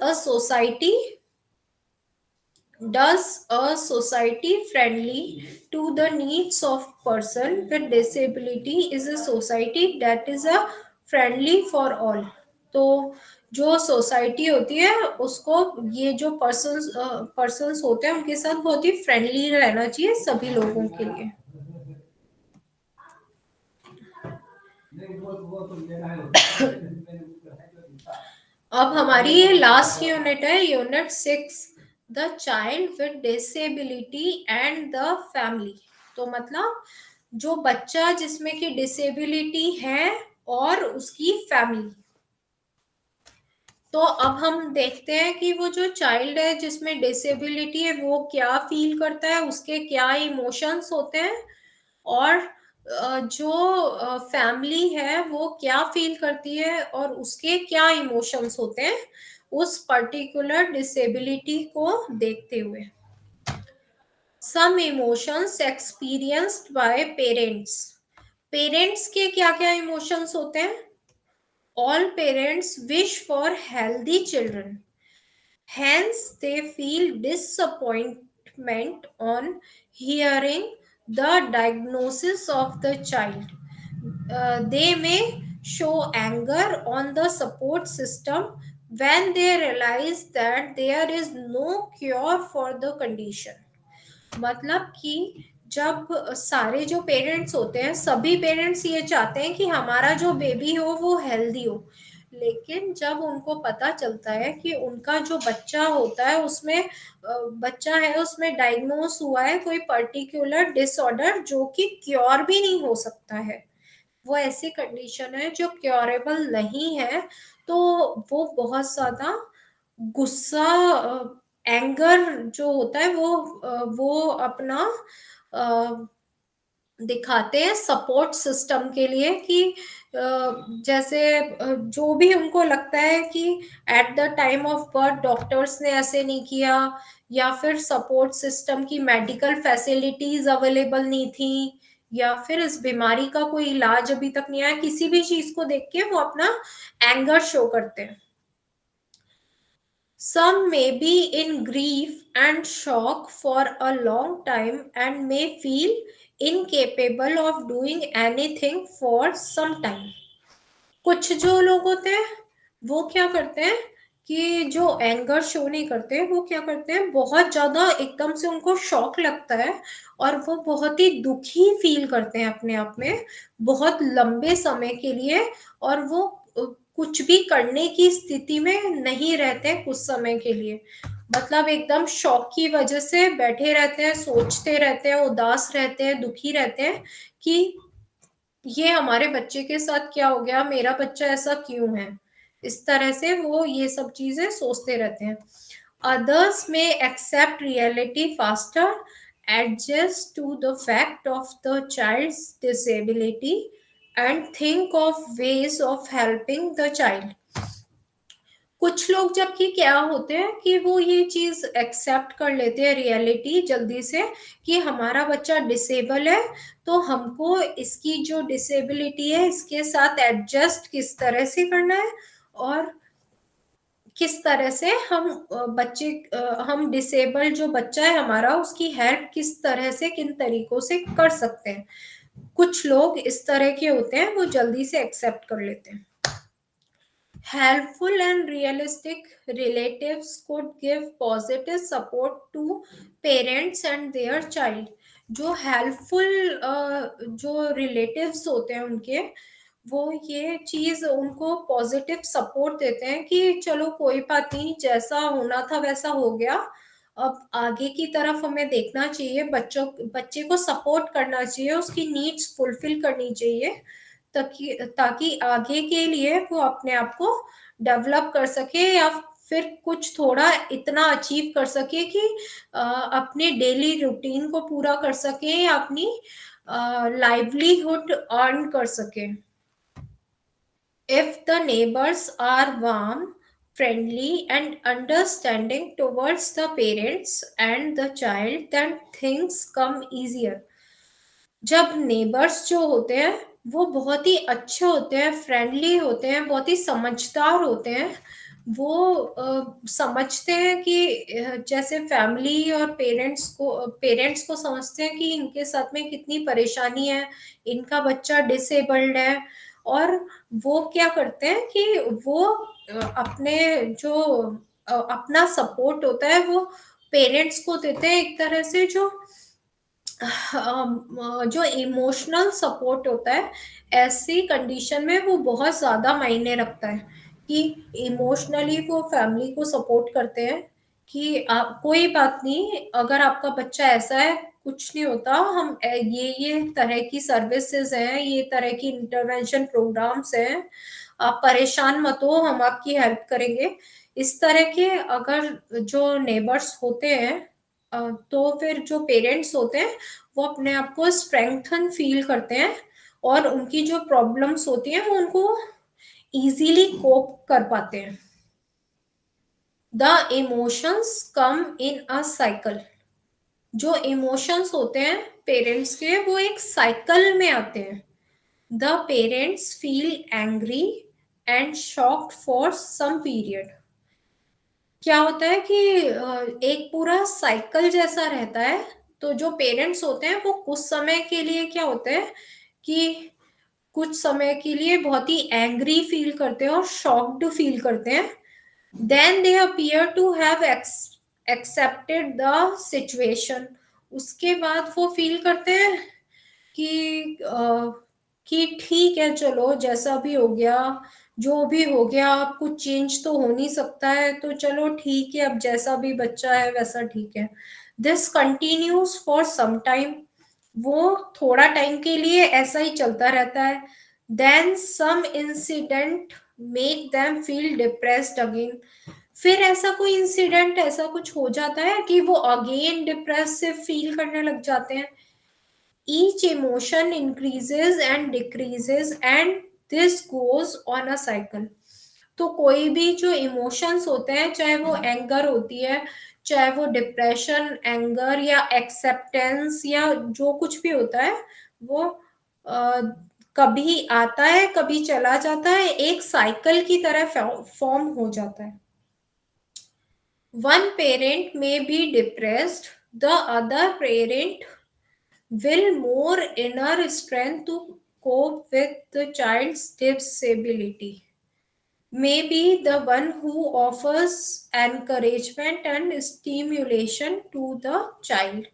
a society friendly to the needs of person with disability is a society that is a friendly for all। तो जो सोसाइटी होती है उसको ये जो पर्सन्स होते हैं उनके साथ बहुत ही फ्रेंडली रहना चाहिए सभी लोगों के लिए। अब हमारी ये लास्ट यूनिट है, unit 6, the child with disability and the family. तो मतलब जो बच्चा जिसमें की डिसेबिलिटी है और उसकी फैमिली। तो अब हम देखते हैं कि वो जो चाइल्ड है जिसमें डिसेबिलिटी है वो क्या फील करता है, उसके क्या इमोशंस होते हैं, और जो फैमिली है वो क्या फील करती है और उसके क्या इमोशंस होते हैं उस पर्टिकुलर डिसेबिलिटी को देखते हुए। Some emotions experienced by parents. Parents के क्या क्या इमोशंस होते हैं? All parents wish for healthy children. Hence, they feel disappointment on hearing the diagnosis of the child. They may show anger on the support system when they realize that there is no cure for the condition. मतलब कि जब सारे जो पेरेंट्स होते हैं, सभी पेरेंट्स ये चाहते हैं कि हमारा जो बेबी हो वो हेल्दी हो, लेकिन जब उनको पता चलता है कि उनका जो बच्चा होता है उसमें बच्चा है उसमें डायग्नोस हुआ है कोई पर्टिकुलर डिसऑर्डर जो कि क्योर भी नहीं हो सकता है, वो ऐसी कंडीशन है जो क्योरेबल नहीं है, तो वो बहुत ज्यादा गुस्सा, एंगर जो होता है वो अपना दिखाते हैं सपोर्ट सिस्टम के लिए कि जैसे जो भी उनको लगता है कि eight the time of birth doctors ने ऐसे नहीं किया, या फिर सपोर्ट सिस्टम की मेडिकल फैसिलिटीज अवेलेबल नहीं थी, या फिर इस बीमारी का कोई इलाज अभी तक नहीं आया, किसी भी चीज को देख के वो अपना एंगर शो करते हैं। Some may be in grief and shock for a long time and may feel incapable of doing anything for some time। कुछ जो लोग होते हैं वो क्या करते हैं कि जो एंगर शो नहीं करते, वो क्या करते हैं, बहुत ज्यादा एकदम से उनको शॉक लगता है और वो बहुत ही दुखी फील करते हैं अपने आप में बहुत लंबे समय के लिए, और वो कुछ भी करने की स्थिति में नहीं रहते कुछ समय के लिए, मतलब एकदम शॉक की वजह से बैठे रहते हैं, सोचते रहते हैं, उदास रहते हैं, दुखी रहते हैं कि ये हमारे बच्चे के साथ क्या हो गया, मेरा बच्चा ऐसा क्यों है, इस तरह से वो ये सब चीजें सोचते रहते हैं। अदर्स में accept reality faster, adjust to the fact of the child's disability and think of ways of helping the child. कुछ लोग जबकि क्या होते हैं कि वो ये चीज एक्सेप्ट कर लेते हैं रियलिटी जल्दी से कि हमारा बच्चा डिसेबल है, तो हमको इसकी जो डिसेबिलिटी है इसके साथ एडजस्ट किस तरह से करना है, और किस तरह से हम हम डिसेबल जो बच्चा है हमारा उसकी हेल्प किस तरह से किन तरीकों से कर सकते हैं। कुछ लोग इस तरह के होते हैं, वो जल्दी से एक्सेप्ट कर लेते हैं। Helpful and realistic relatives could give positive support to parents and their child. जो हेल्पफुल जो रिलेटिव्स होते हैं उनके, वो ये चीज उनको पॉजिटिव सपोर्ट देते हैं कि चलो कोई बात नहीं, जैसा होना था वैसा हो गया, अब आगे की तरफ हमें देखना चाहिए, बच्चे को सपोर्ट करना चाहिए, उसकी नीड्स फुलफिल करनी चाहिए, ताकि ताकि आगे के लिए वो अपने आप को डेवलप कर सके या फिर कुछ थोड़ा इतना अचीव कर सके कि अपने डेली रूटीन को पूरा कर सके या अपनी लाइवलीहुड अर्न कर सके। If the neighbors are warm, friendly, and understanding towards the parents and the child, then things come easier. जब नेबर्स जो होते हैं वो बहुत ही अच्छे होते हैं, फ्रेंडली होते हैं, बहुत ही समझदार होते हैं, वो समझते हैं कि जैसे फैमिली और पेरेंट्स को समझते हैं कि इनके साथ में कितनी परेशानी है, इनका बच्चा डिसेबल्ड है, और वो क्या करते हैं कि वो अपने जो अपना सपोर्ट होता है वो पेरेंट्स को देते हैं, एक तरह से जो इमोशनल सपोर्ट होता है ऐसी कंडीशन में वो बहुत ज्यादा मायने रखता है कि इमोशनली वो फैमिली को सपोर्ट करते हैं कि आप कोई बात नहीं, अगर आपका बच्चा ऐसा है कुछ नहीं होता, हम ये तरह की सर्विसेज हैं, ये तरह की इंटरवेंशन प्रोग्राम्स हैं, आप परेशान मत हो, हम आपकी हेल्प करेंगे। इस तरह के अगर जो नेबर्स होते हैं तो फिर जो पेरेंट्स होते हैं वो अपने आप को स्ट्रेंथन फील करते हैं और उनकी जो प्रॉब्लम्स होती हैं वो उनको इजीली कोप कर पाते हैं। The emotions come in a cycle. जो इमोशंस होते हैं पेरेंट्स के वो एक साइकिल में आते हैं। The parents feel angry and shocked for some period. क्या होता है कि एक पूरा साइकिल जैसा रहता है, तो जो पेरेंट्स होते हैं वो कुछ समय के लिए क्या होते हैं कि कुछ समय के लिए बहुत ही एंग्री फील करते हैं और शॉक्ड फील करते हैं, then they appear to have accepted the situation. उसके बाद वो फील करते हैं कि ठीक है, चलो जैसा भी हो गया, जो भी हो गया, अब कुछ चेंज तो हो नहीं सकता है, तो चलो ठीक है, अब जैसा भी बच्चा है वैसा ठीक है। This continues for some time. वो थोड़ा टाइम के लिए ऐसा ही चलता रहता है। Then some incident make them feel depressed again. फिर ऐसा कोई इंसिडेंट ऐसा कुछ हो जाता है कि वो अगेन डिप्रेसिव फील करने लग जाते हैं। Each emotion increases and decreases and this goes on a cycle. तो कोई भी जो इमोशंस होते हैं, चाहे वो एंगर होती है, चाहे वो डिप्रेशन, एंगर या एक्सेप्टेंस या जो कुछ भी होता है, वो कभी आता है कभी चला जाता है, एक साइकिल की तरह फॉर्म हो जाता है। One parent may be depressed, the other parent will more inner strength to cope with the child's disability. Maybe the one who offers encouragement and stimulation to the child.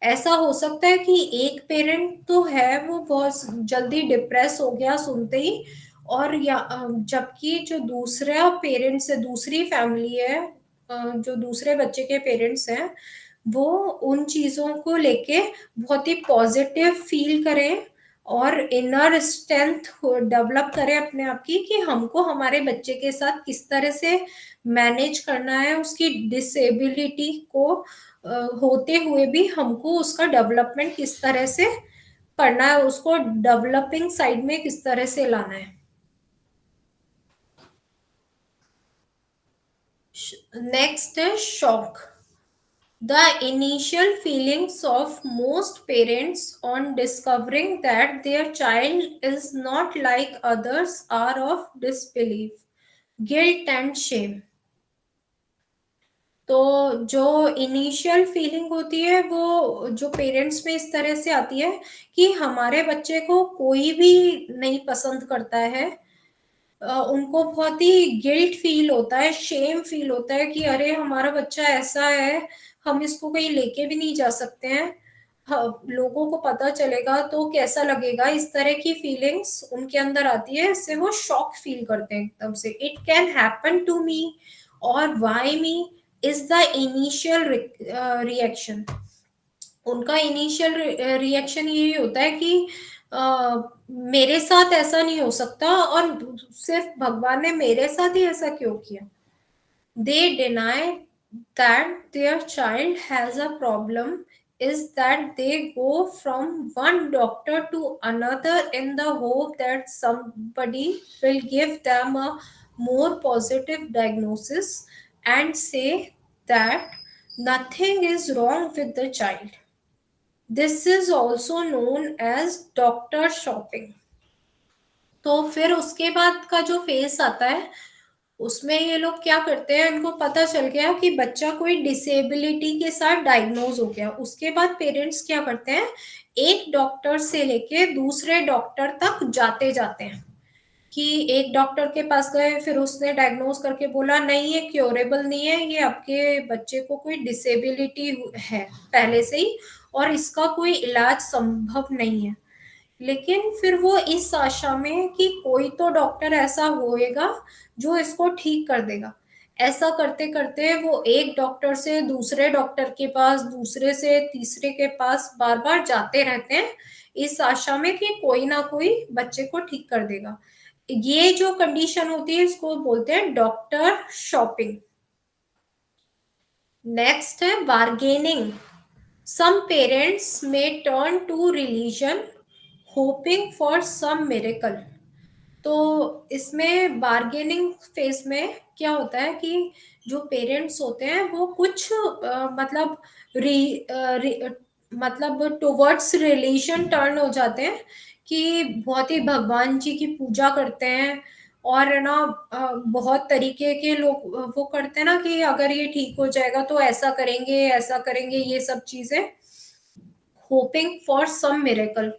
ऐसा हो सकता है कि एक पेरेंट तो है वो बहुत जल्दी डिप्रेस हो गया सुनते ही, और या जबकि जो दूसरा पेरेंट्स है, दूसरी फैमिली है, जो दूसरे बच्चे के पेरेंट्स हैं, वो उन चीजों को लेके बहुत ही पॉजिटिव फील करें और इनर स्ट्रेंथ डेवलप करें अपने आप की कि हमको हमारे बच्चे के साथ किस तरह से मैनेज करना है, उसकी डिसेबिलिटी को होते हुए भी हमको उसका डेवलपमेंट किस तरह से करना है, उसको डेवलपिंग साइड में किस तरह से लाना है। नेक्स्ट है shock. The initial feelings of most parents on discovering that their child is not like others are of disbelief, guilt and shame. तो जो इनिशियल फीलिंग होती है वो जो पेरेंट्स में इस तरह से आती है कि हमारे बच्चे को कोई भी नहीं पसंद करता है. उनको बहुत ही गिल्ट फील होता है, शेम फील होता है कि अरे हमारा बच्चा ऐसा है, हम इसको कहीं लेके भी नहीं जा सकते हैं. लोगों को पता चलेगा तो कैसा लगेगा. इस तरह की फीलिंग्स उनके अंदर आती है, इससे वो शॉक फील करते हैं एकदम से. It can happen to me और why me is the initial reaction. उनका इनिशियल रिएक्शन यही होता है कि मेरे साथ ऐसा नहीं हो सकता और सिर्फ भगवान ने मेरे साथ ही ऐसा क्यों किया. They deny that their child has a problem is that they go from one doctor to another in the hope that somebody will give them a more positive diagnosis and say that nothing is wrong with the child. This is also known as doctor shopping. तो फिर उसके बाद का जो फेस आता है उसमें ये लोग क्या करते हैं, इनको पता चल गया कि बच्चा कोई डिसेबिलिटी के साथ डायग्नोज हो गया. उसके बाद पेरेंट्स क्या करते हैं, एक डॉक्टर से लेके दूसरे डॉक्टर तक जाते जाते हैं कि एक डॉक्टर के पास गए, फिर उसने डायग्नोज करके बोला नहीं ये क्योरेबल नहीं है, ये आपके बच्चे को कोई डिसेबिलिटी है पहले से ही और इसका कोई इलाज संभव नहीं है. लेकिन फिर वो इस आशा में कि कोई तो डॉक्टर ऐसा होएगा जो इसको ठीक कर देगा. ऐसा करते करते वो एक डॉक्टर से दूसरे डॉक्टर के पास, दूसरे से तीसरे के पास बार बार जाते रहते हैं इस आशा में कि कोई ना कोई बच्चे को ठीक कर देगा. ये जो कंडीशन होती है इसको बोलते हैं डॉक्टर शॉपिंग. नेक्स्ट है bargaining. Some parents may turn to religion hoping for some miracle. तो इसमें बार्गेनिंग फेज में क्या होता है कि जो पेरेंट्स होते हैं वो कुछ मतलब टुवर्ड्स रिलीजन टर्न हो जाते हैं कि बहुत ही भगवान जी की पूजा करते हैं और ना बहुत तरीके के लोग वो करते हैं ना कि अगर ये ठीक हो जाएगा तो ऐसा करेंगे, ये सब चीजें. Hoping for some miracle.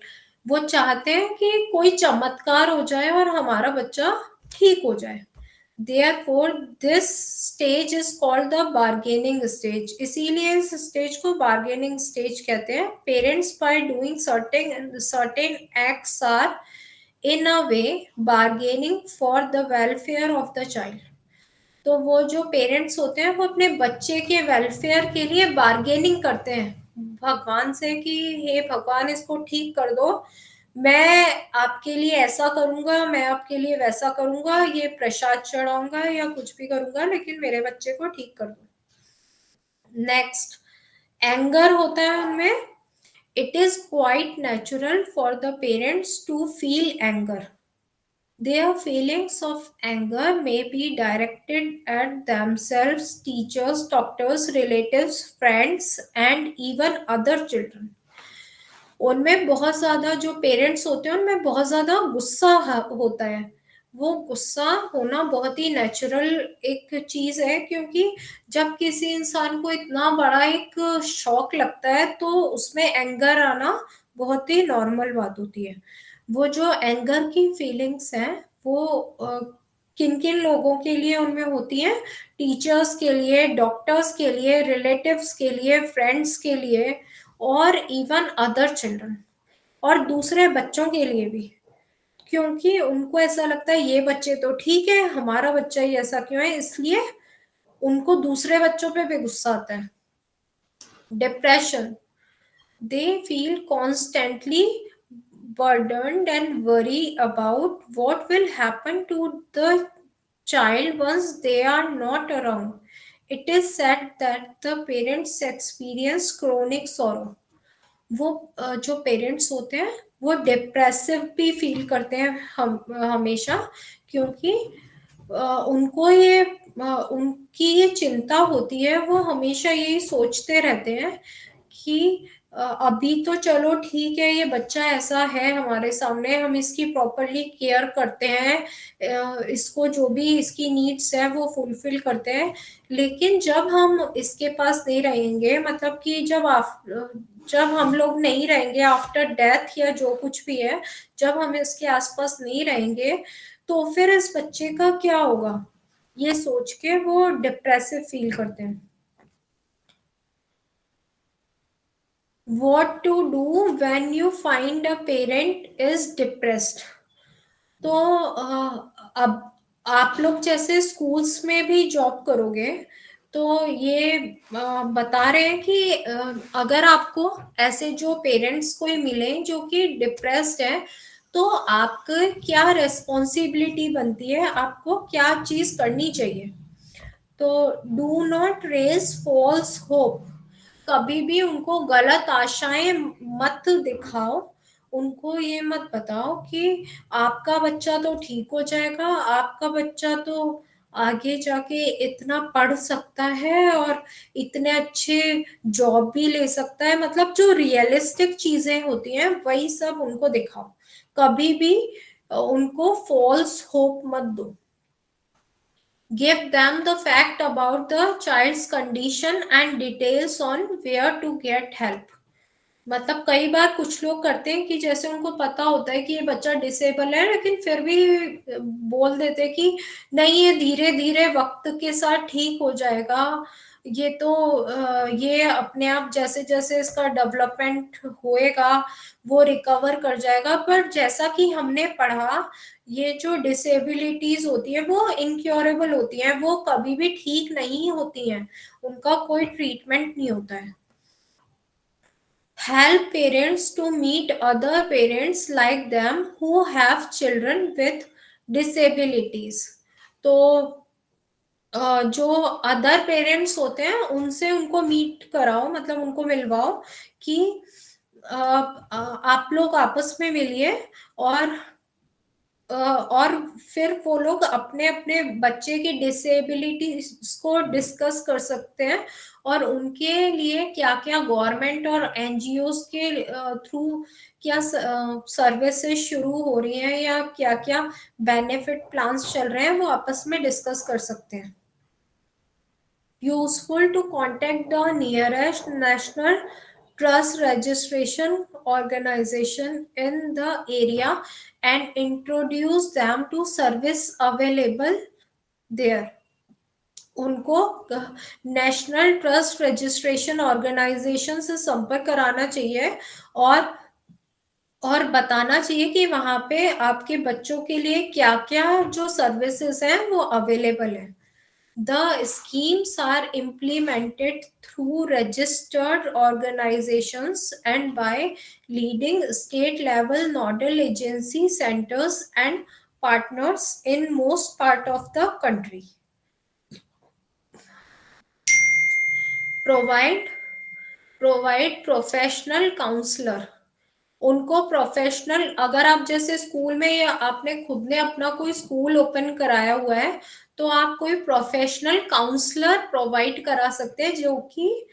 वो चाहते हैं कि कोई चमत्कार हो जाए और हमारा बच्चा ठीक हो जाए. Therefore, this stage is called the bargaining stage. इसीलिए इस स्टेज को bargaining stage कहते हैं. Parents by doing certain acts are in a way bargaining for the welfare of the child. तो वो जो पेरेंट्स होते हैं वो अपने बच्चे के वेलफेयर के लिए बार्गेनिंग करते हैं भगवान से कि हे भगवान इसको ठीक कर दो, मैं आपके लिए ऐसा करूंगा, मैं आपके लिए वैसा करूंगा, ये प्रसाद चढ़ाऊंगा या कुछ भी करूंगा, लेकिन मेरे बच्चे को ठीक कर दो. नेक्स्ट एंगर होता है उनमें. It is quite natural for the parents to feel anger. Their feelings of anger may be directed at themselves, teachers, doctors, relatives, friends, and even other children. उनमें बहुत ज्यादा जो पेरेंट्स होते हैं उनमें बहुत ज्यादा गुस्सा होता है. वो गुस्सा होना बहुत ही नेचुरल एक चीज है क्योंकि जब किसी इंसान को इतना बड़ा एक शॉक लगता है तो उसमें एंगर आना बहुत ही नॉर्मल बात होती है. वो जो एंगर की फीलिंग्स हैं वो किन किन लोगों के लिए उनमें होती हैं, टीचर्स के लिए, डॉक्टर्स के लिए, रिलेटिव्स के लिए, फ्रेंड्स के लिए और इवन अदर चिल्ड्रन और दूसरे बच्चों के लिए भी, क्योंकि उनको ऐसा लगता है ये बच्चे तो ठीक है, हमारा बच्चा ही ऐसा क्यों है, इसलिए उनको दूसरे बच्चों पे भी गुस्सा आता है. Depression. They feel constantly burdened and worry about what will happen to the child once they are not around. It is said that the parents experience chronic sorrow. वो जो पेरेंट्स होते हैं वो डिप्रेसिव भी फील करते हैं हमेशा, क्योंकि उनको ये उनकी ये चिंता होती है, वो हमेशा यही सोचते रहते हैं कि अभी तो चलो ठीक है, ये बच्चा ऐसा है हमारे सामने, हम इसकी प्रॉपरली केयर करते हैं, इसको जो भी इसकी नीड्स है वो फुलफिल करते हैं, लेकिन जब हम इसके पास नहीं रहेंगे, मतलब कि जब हम लोग नहीं रहेंगे आफ्टर डेथ या जो कुछ भी है, जब हम इसके आसपास नहीं रहेंगे, तो फिर इस बच्चे का क्या होगा, ये सोच के वो डिप्रेसिव फील करते हैं। What to do when you find a parent is depressed? तो अब आप लोग जैसे स्कूल्स में भी जॉब करोगे, तो ये बता रहे हैं कि अगर आपको ऐसे जो पेरेंट्स कोई मिले जो कि डिप्रेस्ड है, तो आपको क्या रेस्पॉन्सिबिलिटी बनती है, आपको क्या चीज करनी चाहिए। तो do not rays falls hope, कभी भी उनको गलत आशाएं मत दिखाओ, उनको ये मत बताओ कि आपका बच्चा तो ठीक हो जाएगा, आपका बच्चा तो आगे जाके इतना पढ़ सकता है और इतने अच्छे जॉब भी ले सकता है, मतलब जो रियलिस्टिक चीजें होती हैं वही सब उनको दिखाओ, कभी भी उनको फॉल्स होप मत दो। Give them the fact about the child's condition and details on where to get help. मतलब कई बार कुछ लोग करते हैं कि जैसे उनको पता होता है कि ये बच्चा डिसेबल है, लेकिन फिर भी बोल देते हैं कि नहीं, ये धीरे धीरे वक्त के साथ ठीक हो जाएगा, ये तो ये अपने आप जैसे जैसे इसका डेवलपमेंट होएगा वो रिकवर कर जाएगा। पर जैसा कि हमने पढ़ा, ये जो डिसेबिलिटीज होती है वो इनक्योरेबल होती हैं, वो कभी भी ठीक नहीं होती हैं, उनका कोई ट्रीटमेंट नहीं होता है। Help parents to meet other parents like them who have children with disabilities. तो जो अदर पेरेंट्स होते हैं उनसे उनको मीट कराओ, मतलब उनको मिलवाओ कि आप लोग आपस में मिलिए और फिर वो लोग अपने अपने बच्चे की डिसेबिलिटीज को डिस्कस कर सकते हैं और उनके लिए क्या क्या गवर्नमेंट और एनजीओज के थ्रू क्या सर्विसेज शुरू हो रही हैं या क्या क्या बेनिफिट प्लान्स चल रहे हैं, वो आपस में डिस्कस कर सकते हैं। Useful to contact the nearest national trust registration organization in the area and introduce them to service available there. उनको नेशनल ट्रस्ट रजिस्ट्रेशन ऑर्गेनाइजेशन से संपर्क कराना चाहिए और बताना चाहिए कि वहां पे आपके बच्चों के लिए क्या क्या जो सर्विसेज हैं वो अवेलेबल है। The schemes are implemented through registered organizations and by leading state level nodal agency centers and partners in most part of the country. Provide professional counselor. उनको प्रोफेशनल, अगर आप जैसे स्कूल में या आपने खुद ने अपना कोई स्कूल ओपन कराया हुआ है, तो आप कोई प्रोफेशनल काउंसलर प्रोवाइड करा सकते हैं जो कि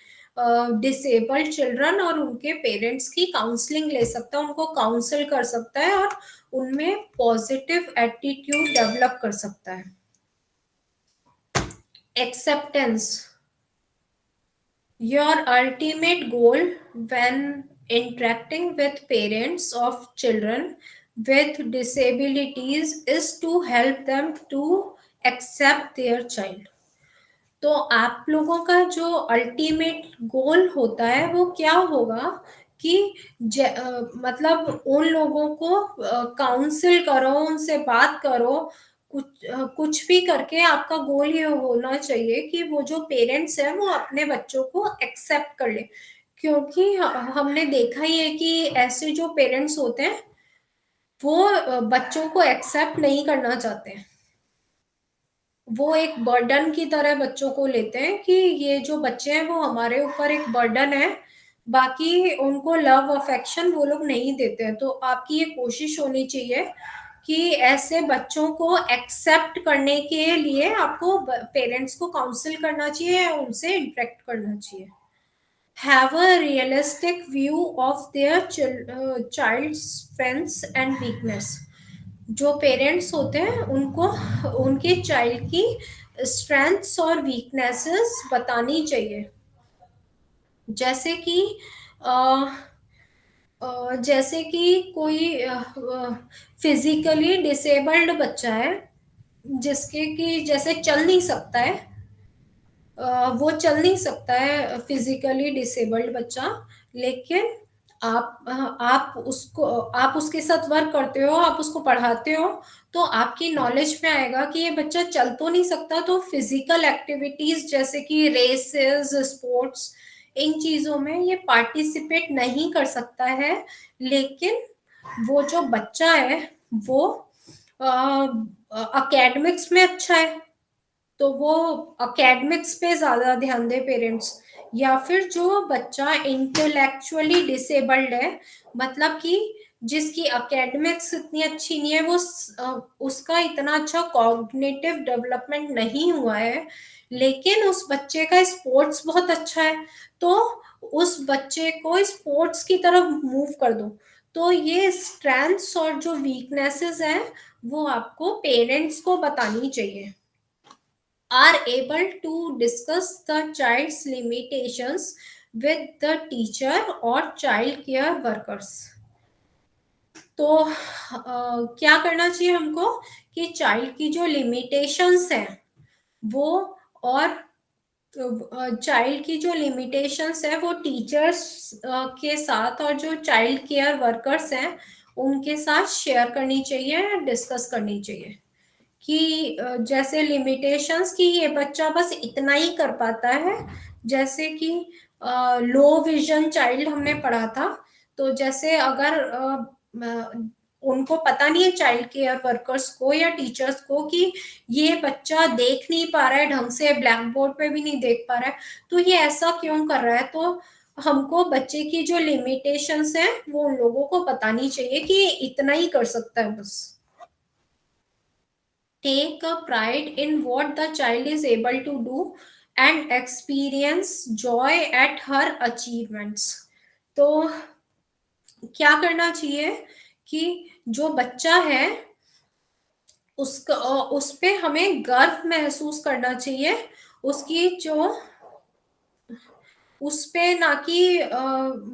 डिसेबल्ड चिल्ड्रन और उनके पेरेंट्स की काउंसलिंग ले सकता है, उनको काउंसल कर सकता है और उनमें पॉजिटिव एटीट्यूड डेवलप कर सकता है। Acceptance, your ultimate goal when interacting with parents of children with disabilities is to help them to accept their child. तो आप लोगों का जो अल्टीमेट गोल होता है वो क्या होगा कि मतलब उन लोगों को काउंसिल करो, उनसे बात करो, कुछ भी करके आपका गोल ये होना चाहिए कि वो जो पेरेंट्स हैं वो अपने बच्चों को एक्सेप्ट कर ले, क्योंकि हमने देखा ही है कि ऐसे जो पेरेंट्स होते हैं वो बच्चों को एक्सेप्ट नहीं करना चाहते हैं, वो एक बर्डन की तरह बच्चों को लेते हैं कि ये जो बच्चे हैं वो हमारे ऊपर एक बर्डन है, बाकी उनको लव अफेक्शन वो लोग नहीं देते हैं। तो आपकी ये कोशिश होनी चाहिए कि ऐसे बच्चों को एक्सेप्ट करने के लिए आपको पेरेंट्स को काउंसिल करना चाहिए या उनसे इंटरेक्ट करना चाहिए. Have a realistic view of their child's strengths and weakness. जो पेरेंट्स होते हैं उनको उनके चाइल्ड की स्ट्रेंथ्स और वीकनेसेस बतानी चाहिए. जैसे कि जैसे कि कोई फिजिकली डिसेबल्ड बच्चा है जिसके कि जैसे चल नहीं सकता है, वो चल नहीं सकता है फिजिकली डिसेबल्ड बच्चा, लेकिन आप उसके साथ वर्क करते हो, आप उसको पढ़ाते हो, तो आपकी नॉलेज में आएगा कि ये बच्चा चल तो नहीं सकता, तो फिजिकल एक्टिविटीज जैसे कि रेसेस, स्पोर्ट्स, इन चीजों में ये पार्टिसिपेट नहीं कर सकता है. लेकिन वो जो बच्चा है वो अकेडमिक्स में अच्छा है, तो वो अकेडमिक्स पे ज्यादा ध्यान दे पेरेंट्स. या फिर जो बच्चा इंटेलेक्चुअली डिसेबल्ड है, मतलब कि जिसकी अकेडमिक्स इतनी अच्छी नहीं है, वो उसका इतना अच्छा कॉग्निटिव डेवलपमेंट नहीं हुआ है, लेकिन उस बच्चे का स्पोर्ट्स बहुत अच्छा है, तो उस बच्चे को स्पोर्ट्स की तरफ मूव कर दो. तो ये स्ट्रेंथ्स और जो वीकनेसेस हैं वो आपको पेरेंट्स को बतानी चाहिए. Are able to discuss the child's limitations with the teacher or child care workers. तो क्या करना चाहिए हमको कि चाइल्ड की जो लिमिटेशंस हैं वो, और चाइल्ड की जो लिमिटेशंस है वो टीचर्स के साथ और जो चाइल्ड केयर वर्कर्स हैं उनके साथ शेयर करनी चाहिए, डिस्कस करनी चाहिए कि जैसे लिमिटेशंस कि ये बच्चा बस इतना ही कर पाता है. जैसे कि लो विजन चाइल्ड हमने पढ़ा था, तो जैसे अगर उनको पता नहीं है चाइल्ड केयर वर्कर्स को या टीचर्स को कि ये बच्चा देख नहीं पा रहा है ढंग से, ब्लैक बोर्ड पे भी नहीं देख पा रहा है, तो ये ऐसा क्यों कर रहा है, तो हमको बच्चे की जो लिमिटेशंस हैं वो उन लोगों को बतानी चाहिए कि इतना ही कर सकता है बस. Take a pride in what the child is able to do and experience joy at her achievements. तो क्या करना चाहिए कि जो बच्चा है उसका उस पे हमें गर्व महसूस करना चाहिए, उसकी जो उस पे, ना कि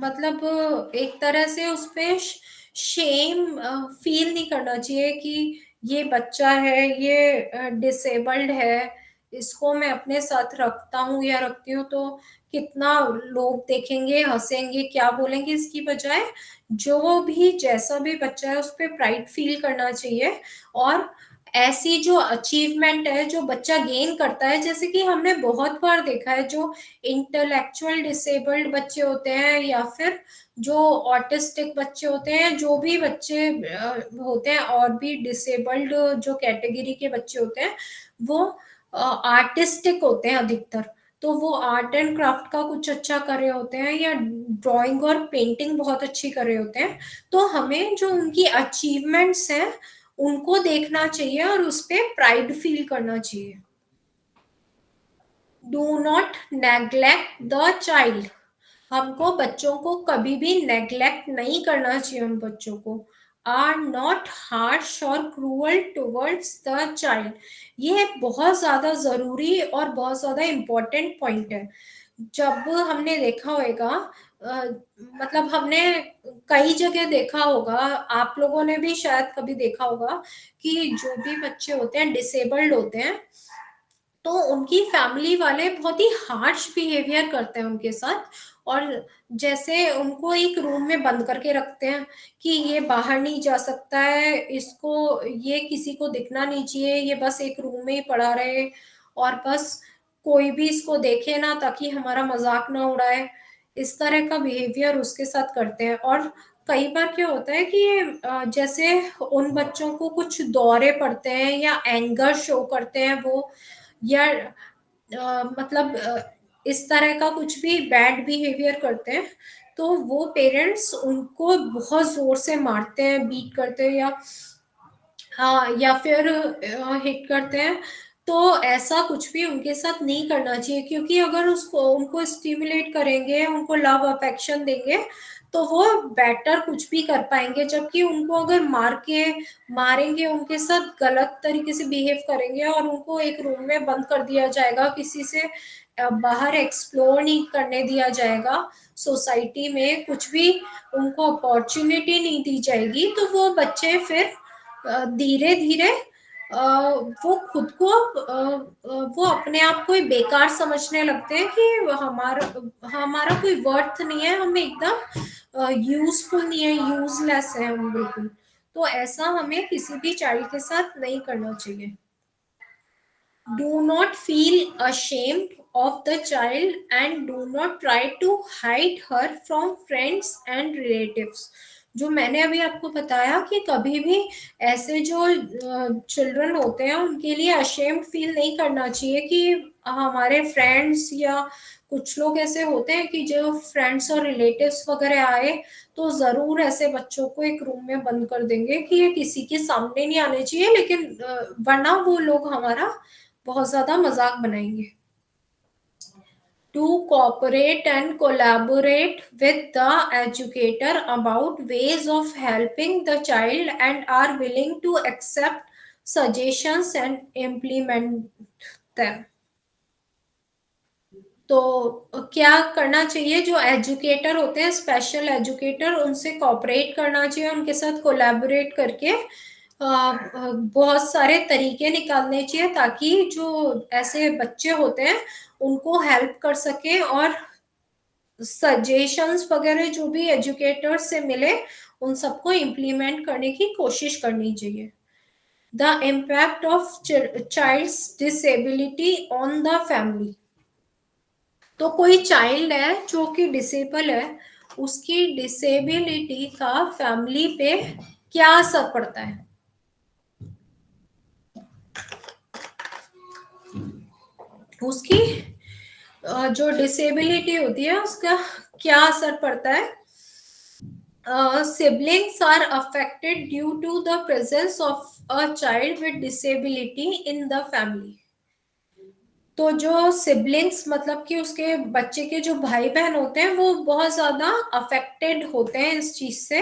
मतलब एक तरह से उस पे शेम फील नहीं करना चाहिए कि ये बच्चा है, ये डिसेबल्ड है, इसको मैं अपने साथ रखता हूँ या रखती हूँ तो कितना लोग देखेंगे, हंसेंगे, क्या बोलेंगे. इसकी बजाय जो भी जैसा भी बच्चा है उस पर प्राइड फील करना चाहिए. और ऐसी जो अचीवमेंट है जो बच्चा गेन करता है, जैसे कि हमने बहुत बार देखा है जो इंटेलेक्चुअल डिसेबल्ड बच्चे होते हैं या फिर जो ऑटिस्टिक बच्चे होते हैं, जो भी बच्चे होते हैं और भी डिसेबल्ड जो कैटेगरी के बच्चे होते हैं, वो आर्टिस्टिक होते हैं अधिकतर. तो वो आर्ट एंड क्राफ्ट का कुछ अच्छा कर रहे होते हैं या ड्राइंग और पेंटिंग बहुत अच्छी कर रहे होते हैं. तो हमें जो उनकी अचीवमेंट्स हैं उनको देखना चाहिए और उस पर प्राइड फील करना चाहिए. Do not neglect the child. हमको बच्चों को कभी भी नेग्लेक्ट नहीं करना चाहिए. हम बच्चों को आर नॉट हार्श और क्रूअल टुवर्ड्स द चाइल्ड. ये बहुत ज्यादा जरूरी और बहुत ज्यादा इम्पोर्टेंट पॉइंट है. जब हमने देखा होगा मतलब हमने कई जगह देखा होगा, आप लोगों ने भी शायद कभी देखा होगा कि जो भी बच्चे होते हैं डिसेबल्ड होते हैं तो उनकी फैमिली वाले बहुत ही हार्श बिहेवियर करते हैं उनके साथ, और जैसे उनको एक रूम में बंद करके रखते हैं कि ये बाहर नहीं जा सकता है, इसको ये किसी को दिखना नहीं चाहिए, ये बस एक रूम में ही पड़ा रहे और बस कोई भी इसको देखे ना ताकि हमारा मजाक ना उड़ाए. इस तरह का बिहेवियर उसके साथ करते हैं. और कई बार क्या होता है कि जैसे उन बच्चों को कुछ दौरे पड़ते हैं या एंगर शो करते हैं वो, या मतलब इस तरह का कुछ भी बैड बिहेवियर करते हैं, तो वो पेरेंट्स उनको बहुत जोर से मारते हैं, बीट करते हैं या हाँ, या फिर हिट करते हैं, तो ऐसा कुछ भी उनके साथ नहीं करना चाहिए, क्योंकि अगर उसको उनको स्टिमुलेट करेंगे, उनको लव अफेक्शन देंगे, तो वो बेटर कुछ भी कर पाएंगे। जबकि उनको अगर मारेंगे, उनके साथ गलत तरीके से बिहेव करेंगे और उनको एक रूम में बंद कर दिया जाएगा, किसी से बाहर एक्सप्लोर नहीं करने दिया जाएगा, सोसाइटी में कुछ भी उनको अपॉर्चुनिटी नहीं दी जाएगी, तो वो बच्चे फिर धीरे धीरे वो खुद को वो अपने आप को ही बेकार समझने लगते हैं कि हमारा कोई वर्थ नहीं है, हम एकदम यूजफुल नहीं है, यूजलेस है हम बिल्कुल। तो ऐसा हमें किसी भी चाइल्ड के साथ नहीं करना चाहिए। Do not feel ashamed of the child and do not try to hide her from friends and relatives. जो मैंने अभी आपको बताया कि कभी भी ऐसे जो चिल्ड्रन होते हैं उनके लिए अशेम्ड फील नहीं करना चाहिए कि हमारे फ्रेंड्स या कुछ लोग ऐसे होते हैं कि जो फ्रेंड्स और रिलेटिव्स वगैरह आए तो जरूर ऐसे बच्चों को एक रूम में बंद कर देंगे कि ये किसी के सामने नहीं आने चाहिए, लेकिन वरना वो लोग हमारा बहुत ज्यादा मजाक बनाएंगे। To cooperate and collaborate with the educator about ways of helping the child and are willing to accept suggestions and implement them. तो क्या करना चाहिए, जो एजुकेटर होते हैं, स्पेशल एजुकेटर, उनसे कोऑपरेट करना चाहिए, उनके साथ कोलैबोरेट करके बहुत सारे तरीके निकालने चाहिए ताकि जो ऐसे बच्चे होते हैं उनको हेल्प कर सके, और सजेशंस वगैरह जो भी एजुकेटर से मिले उन सबको इम्प्लीमेंट करने की कोशिश करनी चाहिए। The impact of child's disability on the family. तो कोई चाइल्ड है जो कि डिसेबल है, उसकी डिसेबिलिटी का फैमिली पे क्या असर पड़ता है? उसकी जो डिसेबिलिटी होती है उसका क्या असर पड़ता है? Siblings are affected due to the presence of a child with disability in the family. तो जो सिबलिंग्स मतलब कि उसके बच्चे के जो भाई बहन होते हैं वो बहुत ज्यादा अफेक्टेड होते हैं इस चीज से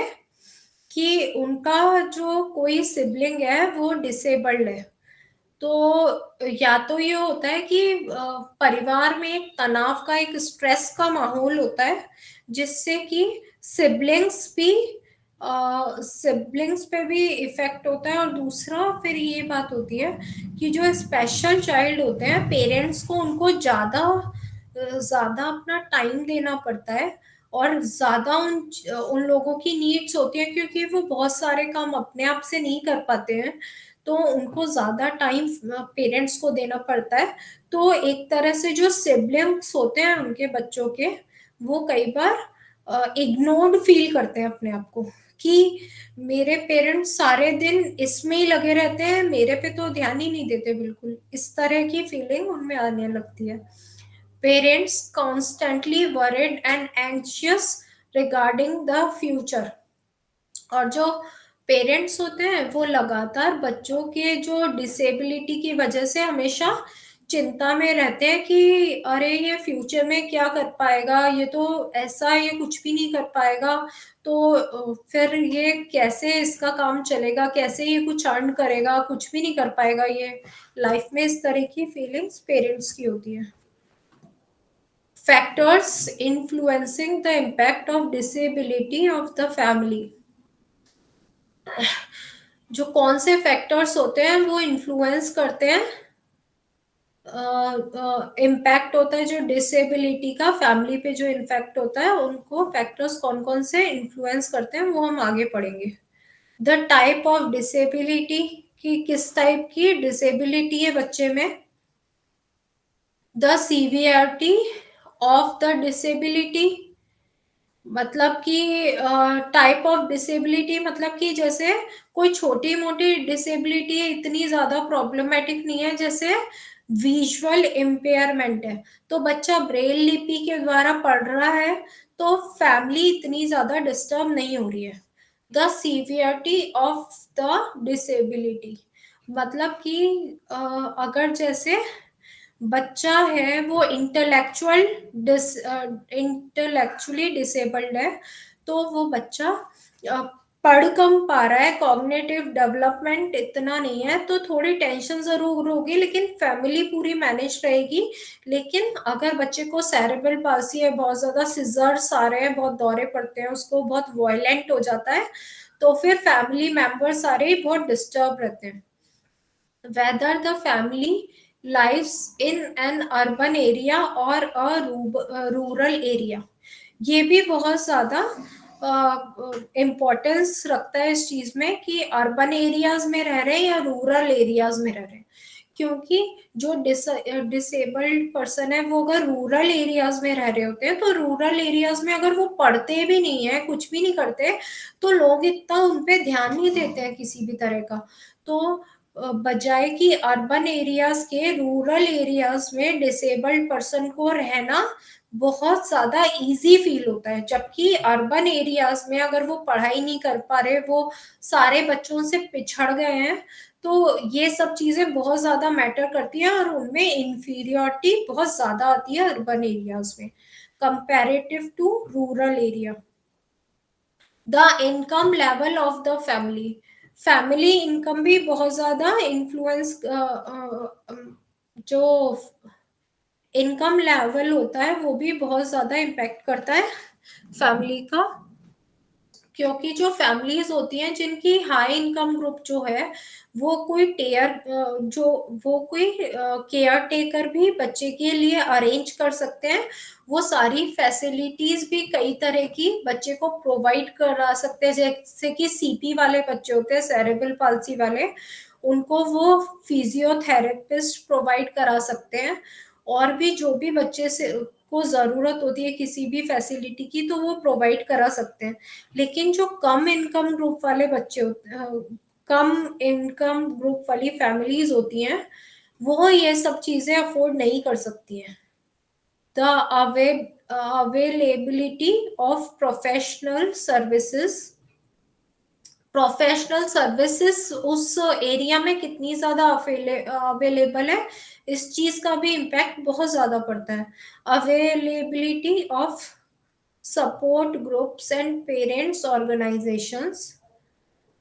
कि उनका जो कोई सिबलिंग है वो डिसेबल्ड है। तो या तो ये होता है कि परिवार में एक तनाव का, एक स्ट्रेस का माहौल होता है जिससे कि सिबलिंग्स पे भी इफेक्ट होता है, और दूसरा फिर ये बात होती है कि जो स्पेशल चाइल्ड होते हैं, पेरेंट्स को उनको ज्यादा अपना टाइम देना पड़ता है और ज्यादा उन लोगों की नीड्स होती है, क्योंकि वो बहुत सारे काम अपने आप से नहीं कर पाते हैं, तो उनको ज्यादा टाइम पेरेंट्स को देना पड़ता है। तो एक तरह से जो सिबलिंग्स होते हैं उनके बच्चों के, वो कई बार इग्नोर्ड फील करते हैं अपने आप को कि मेरे पेरेंट्स सारे दिन इसमें ही लगे रहते हैं, मेरे पे तो ध्यान ही नहीं देते बिल्कुल, इस तरह की फीलिंग उनमें आने लगती है। Parents constantly worried and anxious regarding the future. और जो पेरेंट्स होते हैं वो लगातार बच्चों के जो डिसेबिलिटी की वजह से हमेशा चिंता में रहते हैं कि अरे ये फ्यूचर में क्या कर पाएगा, ये तो ऐसा, ये कुछ भी नहीं कर पाएगा, तो फिर ये कैसे इसका काम चलेगा, कैसे ये कुछ अर्न करेगा, कुछ भी नहीं कर पाएगा ये लाइफ में। इस तरह की फीलिंग्स पेरेंट्स की होती है। Factors influencing the impact of disability of the family. जो कौन से फैक्टर्स होते हैं वो इन्फ्लुएंस करते हैं, इम्पैक्ट होता है जो डिसेबिलिटी का फैमिली पे जो इम्पैक्ट होता है, उनको फैक्टर्स कौन कौन से इन्फ्लुएंस करते हैं वो हम आगे पढ़ेंगे। द टाइप ऑफ डिसेबिलिटी, कि किस टाइप की डिसेबिलिटी है बच्चे में। The severity of the disability, मतलब कि टाइप ऑफ डिसेबिलिटी मतलब कि जैसे कोई छोटी मोटी डिसेबिलिटी है, इतनी ज्यादा प्रॉब्लमेटिक नहीं है, जैसे विजुअल इम्पेयरमेंट है तो बच्चा ब्रेल लिपि के द्वारा पढ़ रहा है तो फैमिली इतनी ज्यादा डिस्टर्ब नहीं हो रही है। The severity of the disability, मतलब कि अगर जैसे बच्चा है वो इंटेलेक्चुअली डिसेबल्ड है, तो वो बच्चा पढ़ कम पा रहा है, कॉग्निटिव डेवलपमेंट इतना नहीं है, तो थोड़ी टेंशन जरूर होगी, लेकिन फैमिली पूरी मैनेज रहेगी। लेकिन अगर बच्चे को सेरेब्रल पाल्सी है, बहुत ज्यादा सिजर्स आ रहे हैं, बहुत दौरे पड़ते हैं, उसको बहुत वायलेंट हो जाता है, तो फिर फैमिली मेंबर्स सारे ही बहुत डिस्टर्ब रहते हैं। Whether the family lives in an urban area or a rural area, ये भी बहुत ज्यादा इम्पोर्टेंस रखता है इस चीज में कि अर्बन एरियाज में रह रहे हैं या रूरल एरियाज में रह रहे हैं। क्योंकि जो डिसेबल्ड पर्सन है वो अगर रूरल एरियाज में रह रहे होते हैं, तो रूरल एरियाज में अगर वो पढ़ते भी नहीं है, कुछ भी नहीं करते, तो लोग इतना उनपे ध्यान नहीं देते हैं किसी भी तरह का। तो बजाय कि अर्बन एरियाज के रूरल एरियाज में डिसेबल्ड पर्सन को रहना बहुत ज्यादा इजी फील होता है, जबकि अर्बन एरियाज में अगर वो पढ़ाई नहीं कर पा रहे, वो सारे बच्चों से पिछड़ गए हैं, तो ये सब चीजें बहुत ज्यादा मैटर करती हैं और उनमें इंफीरियरिटी बहुत ज्यादा आती है अर्बन एरियाज में comparative to rural area. The income level of the family income भी बहुत ज्यादा इन्फ्लुएंस, जो इनकम लेवल होता है वो भी बहुत ज्यादा इम्पैक्ट करता है फैमिली का। क्योंकि जो फैमिलीज होती हैं जिनकी हाई इनकम ग्रुप जो है, वो कोई केयर टेकर भी बच्चे के लिए अरेंज कर सकते हैं, वो सारी फैसिलिटीज भी कई तरह की बच्चे को प्रोवाइड करा सकते हैं। जैसे कि सीपी वाले बच्चे होते हैं, सेरेब्रल पाल्सी वाले, उनको वो फिजियोथेरेपिस्ट प्रोवाइड करा सकते हैं, और भी जो भी बच्चे से को जरूरत होती है किसी भी फैसिलिटी की, तो वो प्रोवाइड करा सकते हैं। लेकिन जो कम इनकम ग्रुप वाले बच्चे होते हैं, कम इनकम ग्रुप वाली फैमिलीज होती हैं, वो ये सब चीजें अफोर्ड नहीं कर सकती हैं। The availability of professional services उस एरिया में कितनी ज्यादा अवेलेबल है, इस चीज का भी इम्पैक्ट बहुत ज्यादा पड़ता है। Availability of support groups and parents organisations,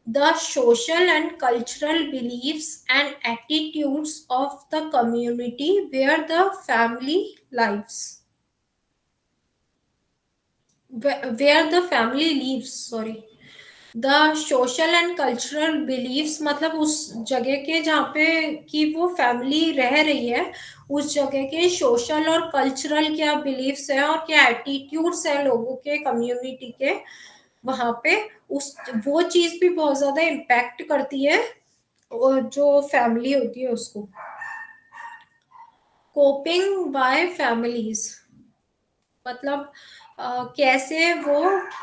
the social and cultural beliefs and attitudes of the community where the family lives, where the family lives, sorry, the social and cultural beliefs, मतलब उस जगह के जहाँ पे कि वो फैमिली रह रही है, उस जगह के सोशल और कल्चरल क्या बिलीफ्स है और क्या एटीट्यूड्स है लोगों के, कम्युनिटी के, वहां पे वो चीज भी बहुत ज्यादा इम्पैक्ट करती है और जो फैमिली होती है उसको। कोपिंग बाय फैमिलीज, मतलब कैसे वो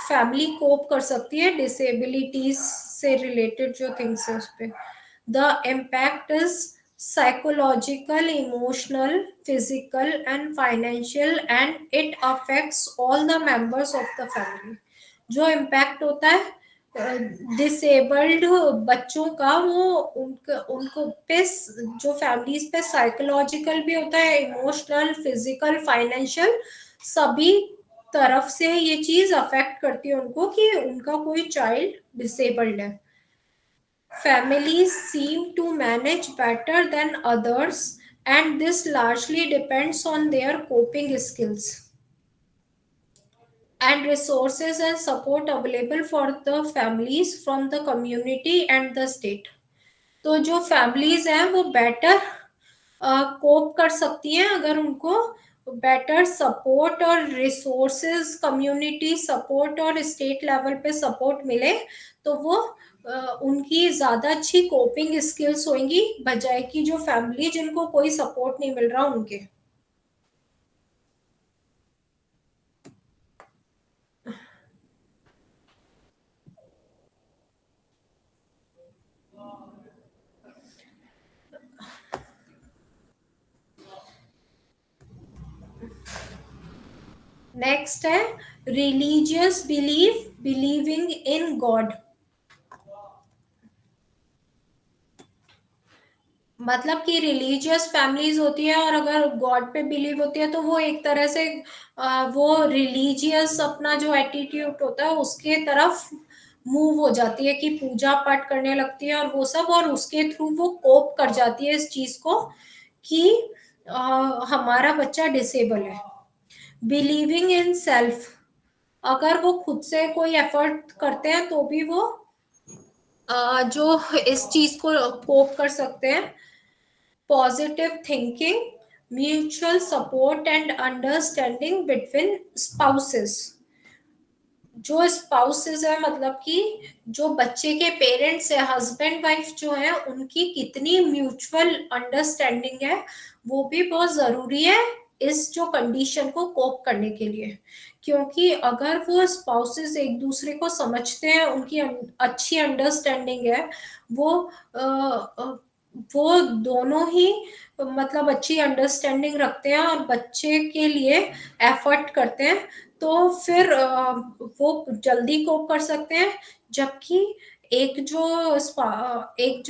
फैमिली कोप कर सकती है डिसेबिलिटीज से रिलेटेड जो थिंग्स है उस पे। The impact is psychological, emotional, physical and financial, and it affects all the members of the family. जो इम्पैक्ट होता है डिसेबल्ड बच्चों का, वो उनको पे, जो फैमिलीज पे साइकोलॉजिकल भी होता है, इमोशनल, फिजिकल, फाइनेंशियल, सभी तरफ से ये चीज अफेक्ट करती है उनको कि उनका कोई चाइल्ड डिसेबल्ड है। Families seem to manage better than others, and this largely depends on their coping skills and resources and support available for the families from the community and the state. तो जो फैमिलीज हैं वो बेटर कोप कर सकती हैं अगर उनको बेटर सपोर्ट और रिसोर्सेज, कम्युनिटी सपोर्ट और स्टेट लेवल पे सपोर्ट मिले, तो वो उनकी ज्यादा अच्छी कोपिंग स्किल्स होंगी, बजाय कि जो फैमिली जिनको कोई सपोर्ट नहीं मिल रहा उनके। नेक्स्ट है रिलीजियस बिलीविंग इन गॉड। मतलब कि रिलीजियस फैमिलीज होती है और अगर गॉड पे बिलीव होती है तो वो एक तरह से वो रिलीजियस अपना जो एटीट्यूड होता है उसके तरफ मूव हो जाती है कि पूजा पाठ करने लगती है और वो सब, और उसके थ्रू वो कोप कर जाती है इस चीज को कि हमारा बच्चा डिसेबल है। बिलीविंग इन सेल्फ, अगर वो खुद से कोई एफर्ट करते हैं तो भी वो जो इस चीज को कोप कर सकते हैं। Positive thinking, mutual support and understanding between spouses. जो स्पाउसेस है मतलब कि जो बच्चे के पेरेंट्स है, हस्बैंड वाइफ जो है, उनकी कितनी म्यूचुअल अंडरस्टैंडिंग है वो भी बहुत जरूरी है इस जो कंडीशन को कोप करने के लिए। क्योंकि अगर वो स्पाउसेस एक दूसरे को समझते हैं, उनकी अच्छी अंडरस्टैंडिंग है, वो वो दोनों ही मतलब अच्छी अंडरस्टैंडिंग रखते हैं और बच्चे के लिए एफर्ट करते हैं, तो फिर वो जल्दी कोप कर सकते हैं। जबकि एक जो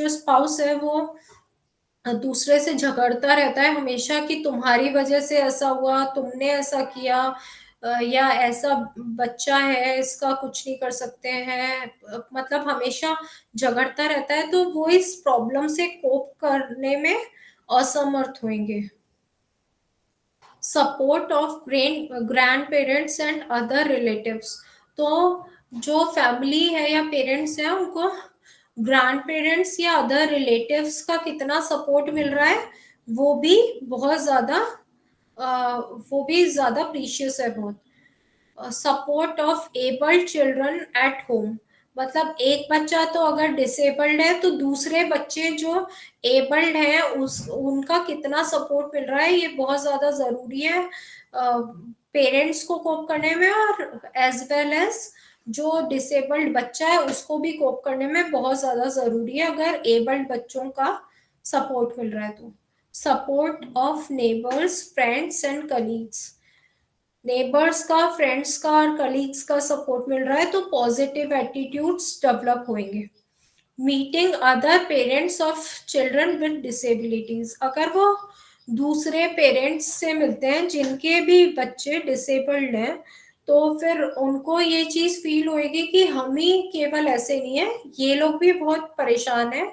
स्पाउस है वो दूसरे से झगड़ता रहता है हमेशा कि तुम्हारी वजह से ऐसा हुआ, तुमने ऐसा किया, या ऐसा बच्चा है इसका कुछ नहीं कर सकते हैं, मतलब हमेशा झगड़ता रहता है, तो वो इस प्रॉब्लम से कोप करने में असमर्थ होंगे। Support of grand parents and other relatives, तो जो फैमिली है या पेरेंट्स है उनको ग्रैंड पेरेंट्स या अदर रिलेटिव्स का कितना सपोर्ट मिल रहा है वो भी बहुत ज्यादा वो भी ज्यादा प्रीशियस है बहुत। Support of abled children at home, मतलब एक बच्चा तो अगर डिसेबल्ड है तो दूसरे बच्चे जो एबल्ड हैं उस उनका कितना सपोर्ट मिल रहा है ये बहुत ज्यादा जरूरी है पेरेंट्स को कोप करने में, और एज वेल एज जो डिसेबल्ड बच्चा है उसको भी कोप करने में बहुत ज्यादा जरूरी है अगर एबल्ड बच्चों का सपोर्ट मिल रहा है तो। Support of neighbours, friends and colleagues, neighbours का, फ्रेंड्स का और कलीग्स का सपोर्ट मिल रहा है तो पॉजिटिव एटीट्यूड्स डेवलप होंगे। Meeting other parents of children with disabilities, अगर वो दूसरे पेरेंट्स से मिलते हैं जिनके भी बच्चे डिसेबल्ड हैं तो फिर उनको ये चीज फील होएगी कि हम ही केवल ऐसे नहीं है, ये लोग भी बहुत परेशान हैं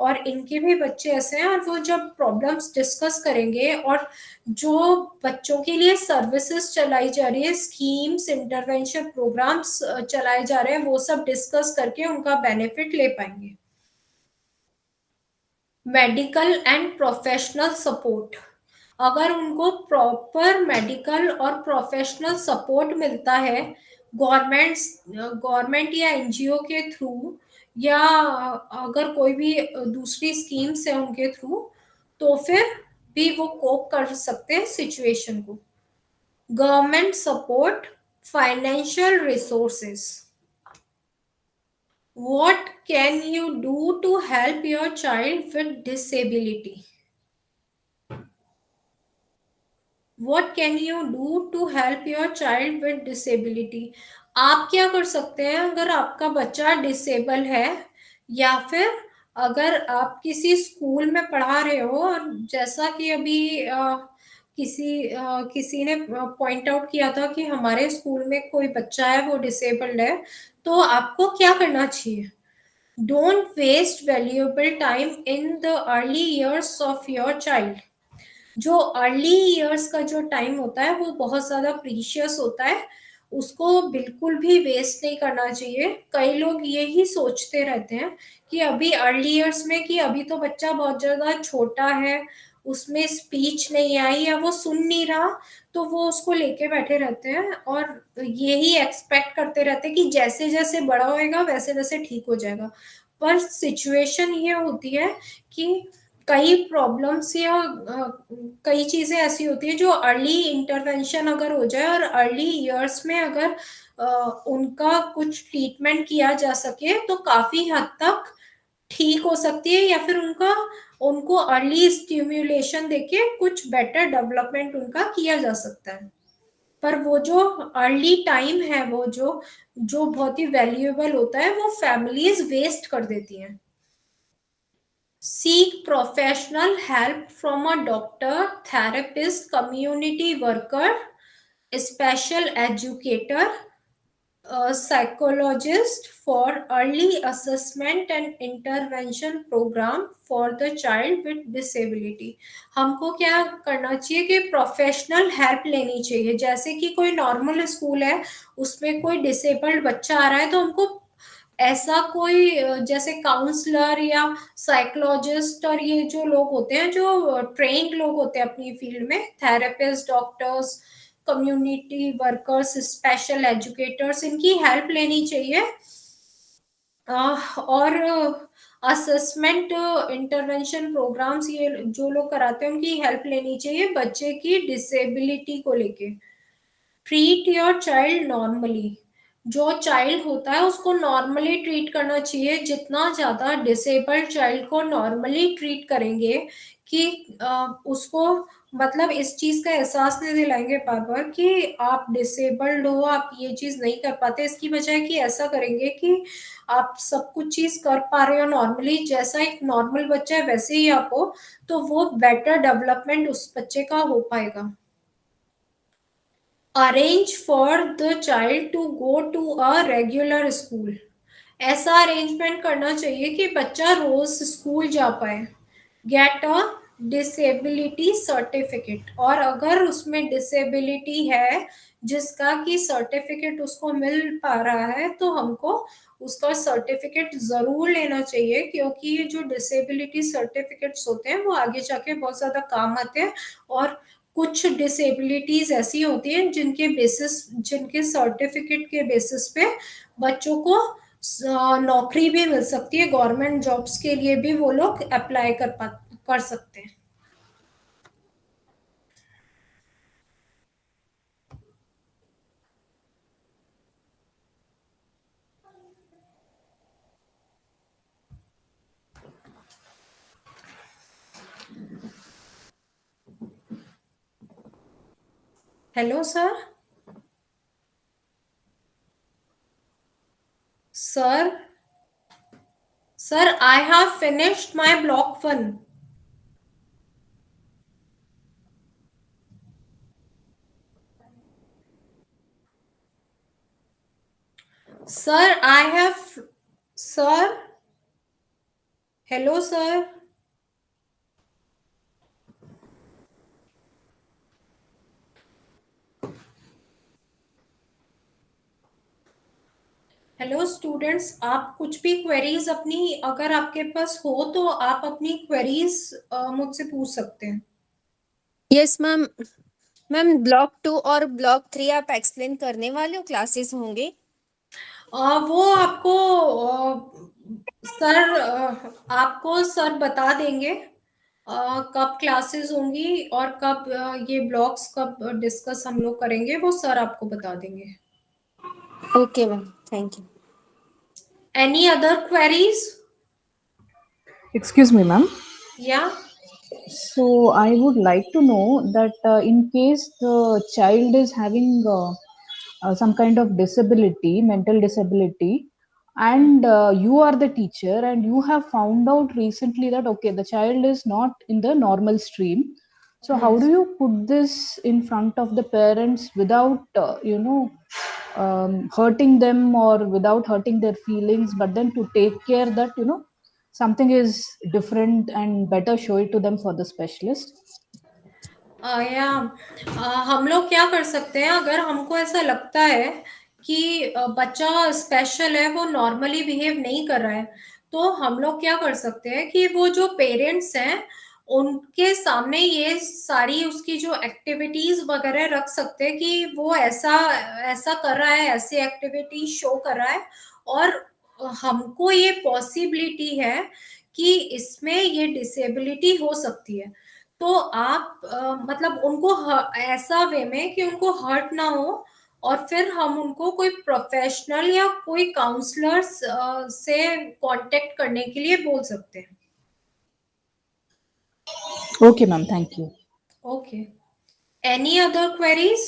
और इनके भी बच्चे ऐसे हैं, और वो जब प्रॉब्लम्स डिस्कस करेंगे और जो बच्चों के लिए सर्विसेज चलाई जा रही है, स्कीम्स, इंटरवेंशन प्रोग्राम्स चलाए जा रहे हैं, वो सब डिस्कस करके उनका बेनिफिट ले पाएंगे। मेडिकल एंड प्रोफेशनल सपोर्ट, अगर उनको प्रॉपर मेडिकल और प्रोफेशनल सपोर्ट मिलता है गवर्नमेंट या एनजीओ के थ्रू, या अगर कोई भी दूसरी स्कीम्स है उनके थ्रू, तो फिर भी वो कोप कर सकते हैं सिचुएशन को। Government support, financial resources, what can you do to help your child with disability? What can you do to help your child with disability? आप क्या कर सकते हैं अगर आपका बच्चा डिसेबल है, या फिर अगर आप किसी स्कूल में पढ़ा रहे हो और जैसा कि अभी किसी ने पॉइंट आउट किया था कि हमारे स्कूल में कोई बच्चा है वो डिसेबल्ड है, तो आपको क्या करना चाहिए? Don't waste valuable time in the early years of your child. जो अर्ली ईयर्स का जो टाइम होता है वो बहुत ज्यादा प्रीशियस होता है, उसको बिल्कुल भी वेस्ट नहीं करना चाहिए। कई लोग यही सोचते रहते हैं कि अभी अर्ली ईयर्स में कि अभी तो बच्चा बहुत ज्यादा छोटा है, उसमें स्पीच नहीं आई या वो सुन नहीं रहा, तो वो उसको लेके बैठे रहते हैं और यही एक्सपेक्ट करते रहते हैं कि जैसे जैसे बड़ा होएगा वैसे वैसे ठीक हो जाएगा। पर सिचुएशन ये होती है कि कई प्रॉब्लम्स या कई चीजें ऐसी होती है जो अर्ली इंटरवेंशन अगर हो जाए और अर्ली इयर्स में अगर उनका कुछ ट्रीटमेंट किया जा सके तो काफी हद तक ठीक हो सकती है, या फिर उनको अर्ली स्टिम्युलेशन देके कुछ बेटर डेवलपमेंट उनका किया जा सकता है। पर वो जो अर्ली टाइम है वो जो बहुत ही वैल्यूएबल होता है वो फैमिलीज वेस्ट कर देती हैं। seek professional help from a doctor, therapist, community worker, special educator, a psychologist for early assessment and intervention program for the child with disability. हमको क्या करना चाहिए कि प्रोफेशनल हेल्प लेनी चाहिए. जैसे कि कोई नॉर्मल स्कूल है, उसमें कोई डिसेबल्ड बच्चा आ रहा है, तो हमको ऐसा कोई जैसे काउंसलर या साइकोलॉजिस्ट और ये जो लोग होते हैं, जो ट्रेन्ड लोग होते हैं अपनी फील्ड में, therapist, doctors, community workers, special educators, इनकी हेल्प लेनी चाहिए. और असेसमेंट इंटरवेंशन प्रोग्राम्स ये जो लोग कराते हैं, उनकी हेल्प लेनी चाहिए बच्चे की डिसेबिलिटी को लेके. Treat your child normally. जो चाइल्ड होता है उसको नॉर्मली ट्रीट करना चाहिए. जितना ज्यादा डिसेबल्ड चाइल्ड को नॉर्मली ट्रीट करेंगे कि उसको मतलब इस चीज का एहसास नहीं दिलाएंगे बार बार कि आप डिसेबल्ड हो, आप ये चीज नहीं कर पाते, इसकी बजाय कि ऐसा करेंगे कि आप सब कुछ चीज कर पा रहे हो नॉर्मली, जैसा एक नॉर्मल बच्चा है वैसे ही आप हो, तो वो बेटर डेवलपमेंट उस बच्चे का हो पाएगा. Arrange for the child to go to a regular school. ऐसा अरेंजमेंट करना चाहिए कि बच्चा रोज स्कूल जा पाए. Get a disability certificate. और अगर उसमें डिसेबिलिटी है जिसका कि सर्टिफिकेट उसको मिल पा रहा है, तो हमको उसका सर्टिफिकेट जरूर लेना चाहिए, क्योंकि ये जो डिसेबिलिटी सर्टिफिकेट्स होते हैं वो आगे जाके बहुत ज्यादा काम आते हैं. और कुछ डिसेबिलिटीज ऐसी होती हैं जिनके सर्टिफिकेट के बेसिस पे बच्चों को नौकरी भी मिल सकती है. गवर्नमेंट जॉब्स के लिए भी वो लोग अप्लाई कर सकते हैं. Hello sir. Sir, I have finished my block 1. Sir, sir, hello sir. Hello students, आप कुछ भी क्वेरीज अपनी अगर आपके पास हो तो आप अपनी क्वेरीज मुझसे पूछ सकते हैं. Yes ma'am. मैम ब्लॉक 2 और ब्लॉक 3 आप एक्सप्लेन करने वाले हो, क्लासेस होंगे? वो आपको सर आपको सर बता देंगे कब क्लासेस होंगी और कब ये ब्लॉक्स कब डिस्कस हम लोग करेंगे, वो सर आपको बता देंगे. Okay ma'am, thank you. Any other queries? Excuse me, ma'am. या So I would like to know that in case the child is having some kind of disability, mental disability, and you are the teacher and you have found out recently that okay, the child is not in the normal stream. So how do you put this in front of the parents without hurting them or without hurting their feelings, but then to take care that something is different and better show it to them for the specialist? या हम लोग क्या कर सकते हैं, अगर हमको ऐसा लगता है कि बच्चा स्पेशल है, वो नॉर्मली बिहेव नहीं कर रहा है, तो हम लोग क्या कर सकते हैं कि वो जो पेरेंट्स हैं उनके सामने ये सारी उसकी जो एक्टिविटीज वगैरह रख सकते हैं कि वो ऐसा ऐसा कर रहा है, ऐसी एक्टिविटी शो कर रहा है, और हमको ये पॉसिबिलिटी है कि इसमें ये डिसेबिलिटी हो सकती है. तो आप मतलब उनको ऐसा वे में कि उनको हर्ट ना हो, और फिर हम उनको कोई प्रोफेशनल या कोई काउंसलर्स से कांटेक्ट करने के लिए बोल सकते हैं. Okay, ma'am. Thank you. Okay. Any other queries?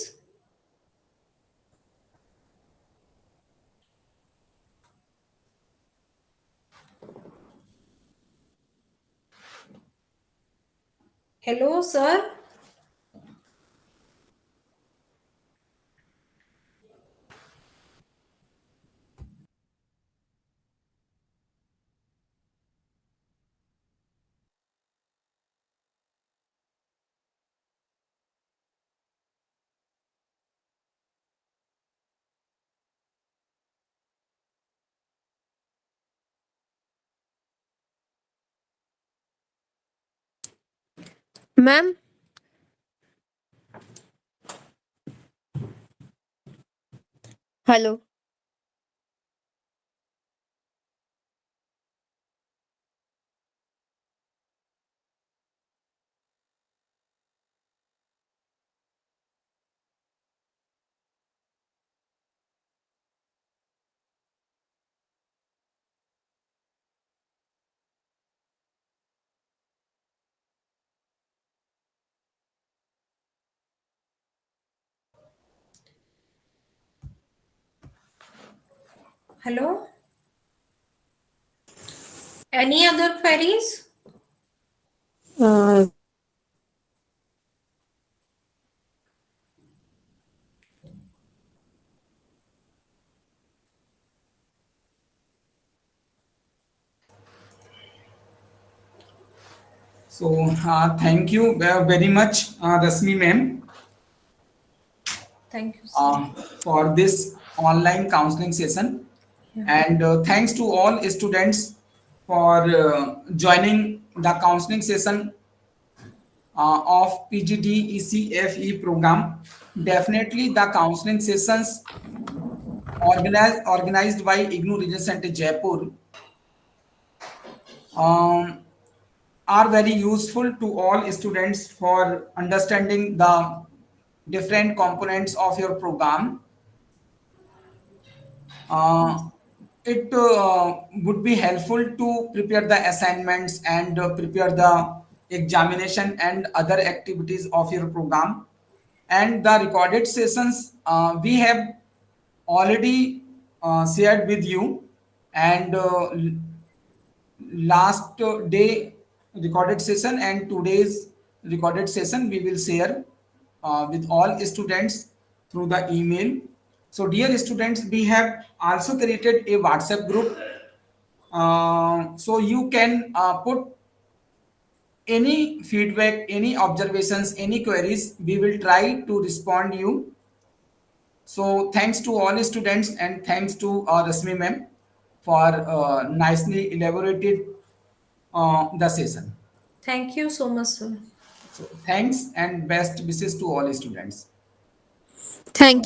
Hello, sir. Ma'am, hello. Hello. Any other queries? Uh, So thank you very much, Rasmi ma'am, Thank you, sir. for this online counseling session. And thanks to all students for joining the counseling session of PGD ECFE program. Definitely, the counseling sessions organized by IGNOU Region Center Jaipur um, are very useful to all students for understanding the different components of your program. Uh, it would be helpful to prepare the assignments and prepare the examination and other activities of your program. And the recorded sessions we have already shared with you, and last day recorded session and today's recorded session we will share with all students through the email. So dear students, we have also created a WhatsApp group, so you can put any feedback, any observations, any queries. We will try to respond you. So thanks to all students and thanks to Rasmi ma'am for nicely elaborated the session. Thank you so much, sir. So thanks and best wishes to all students. thank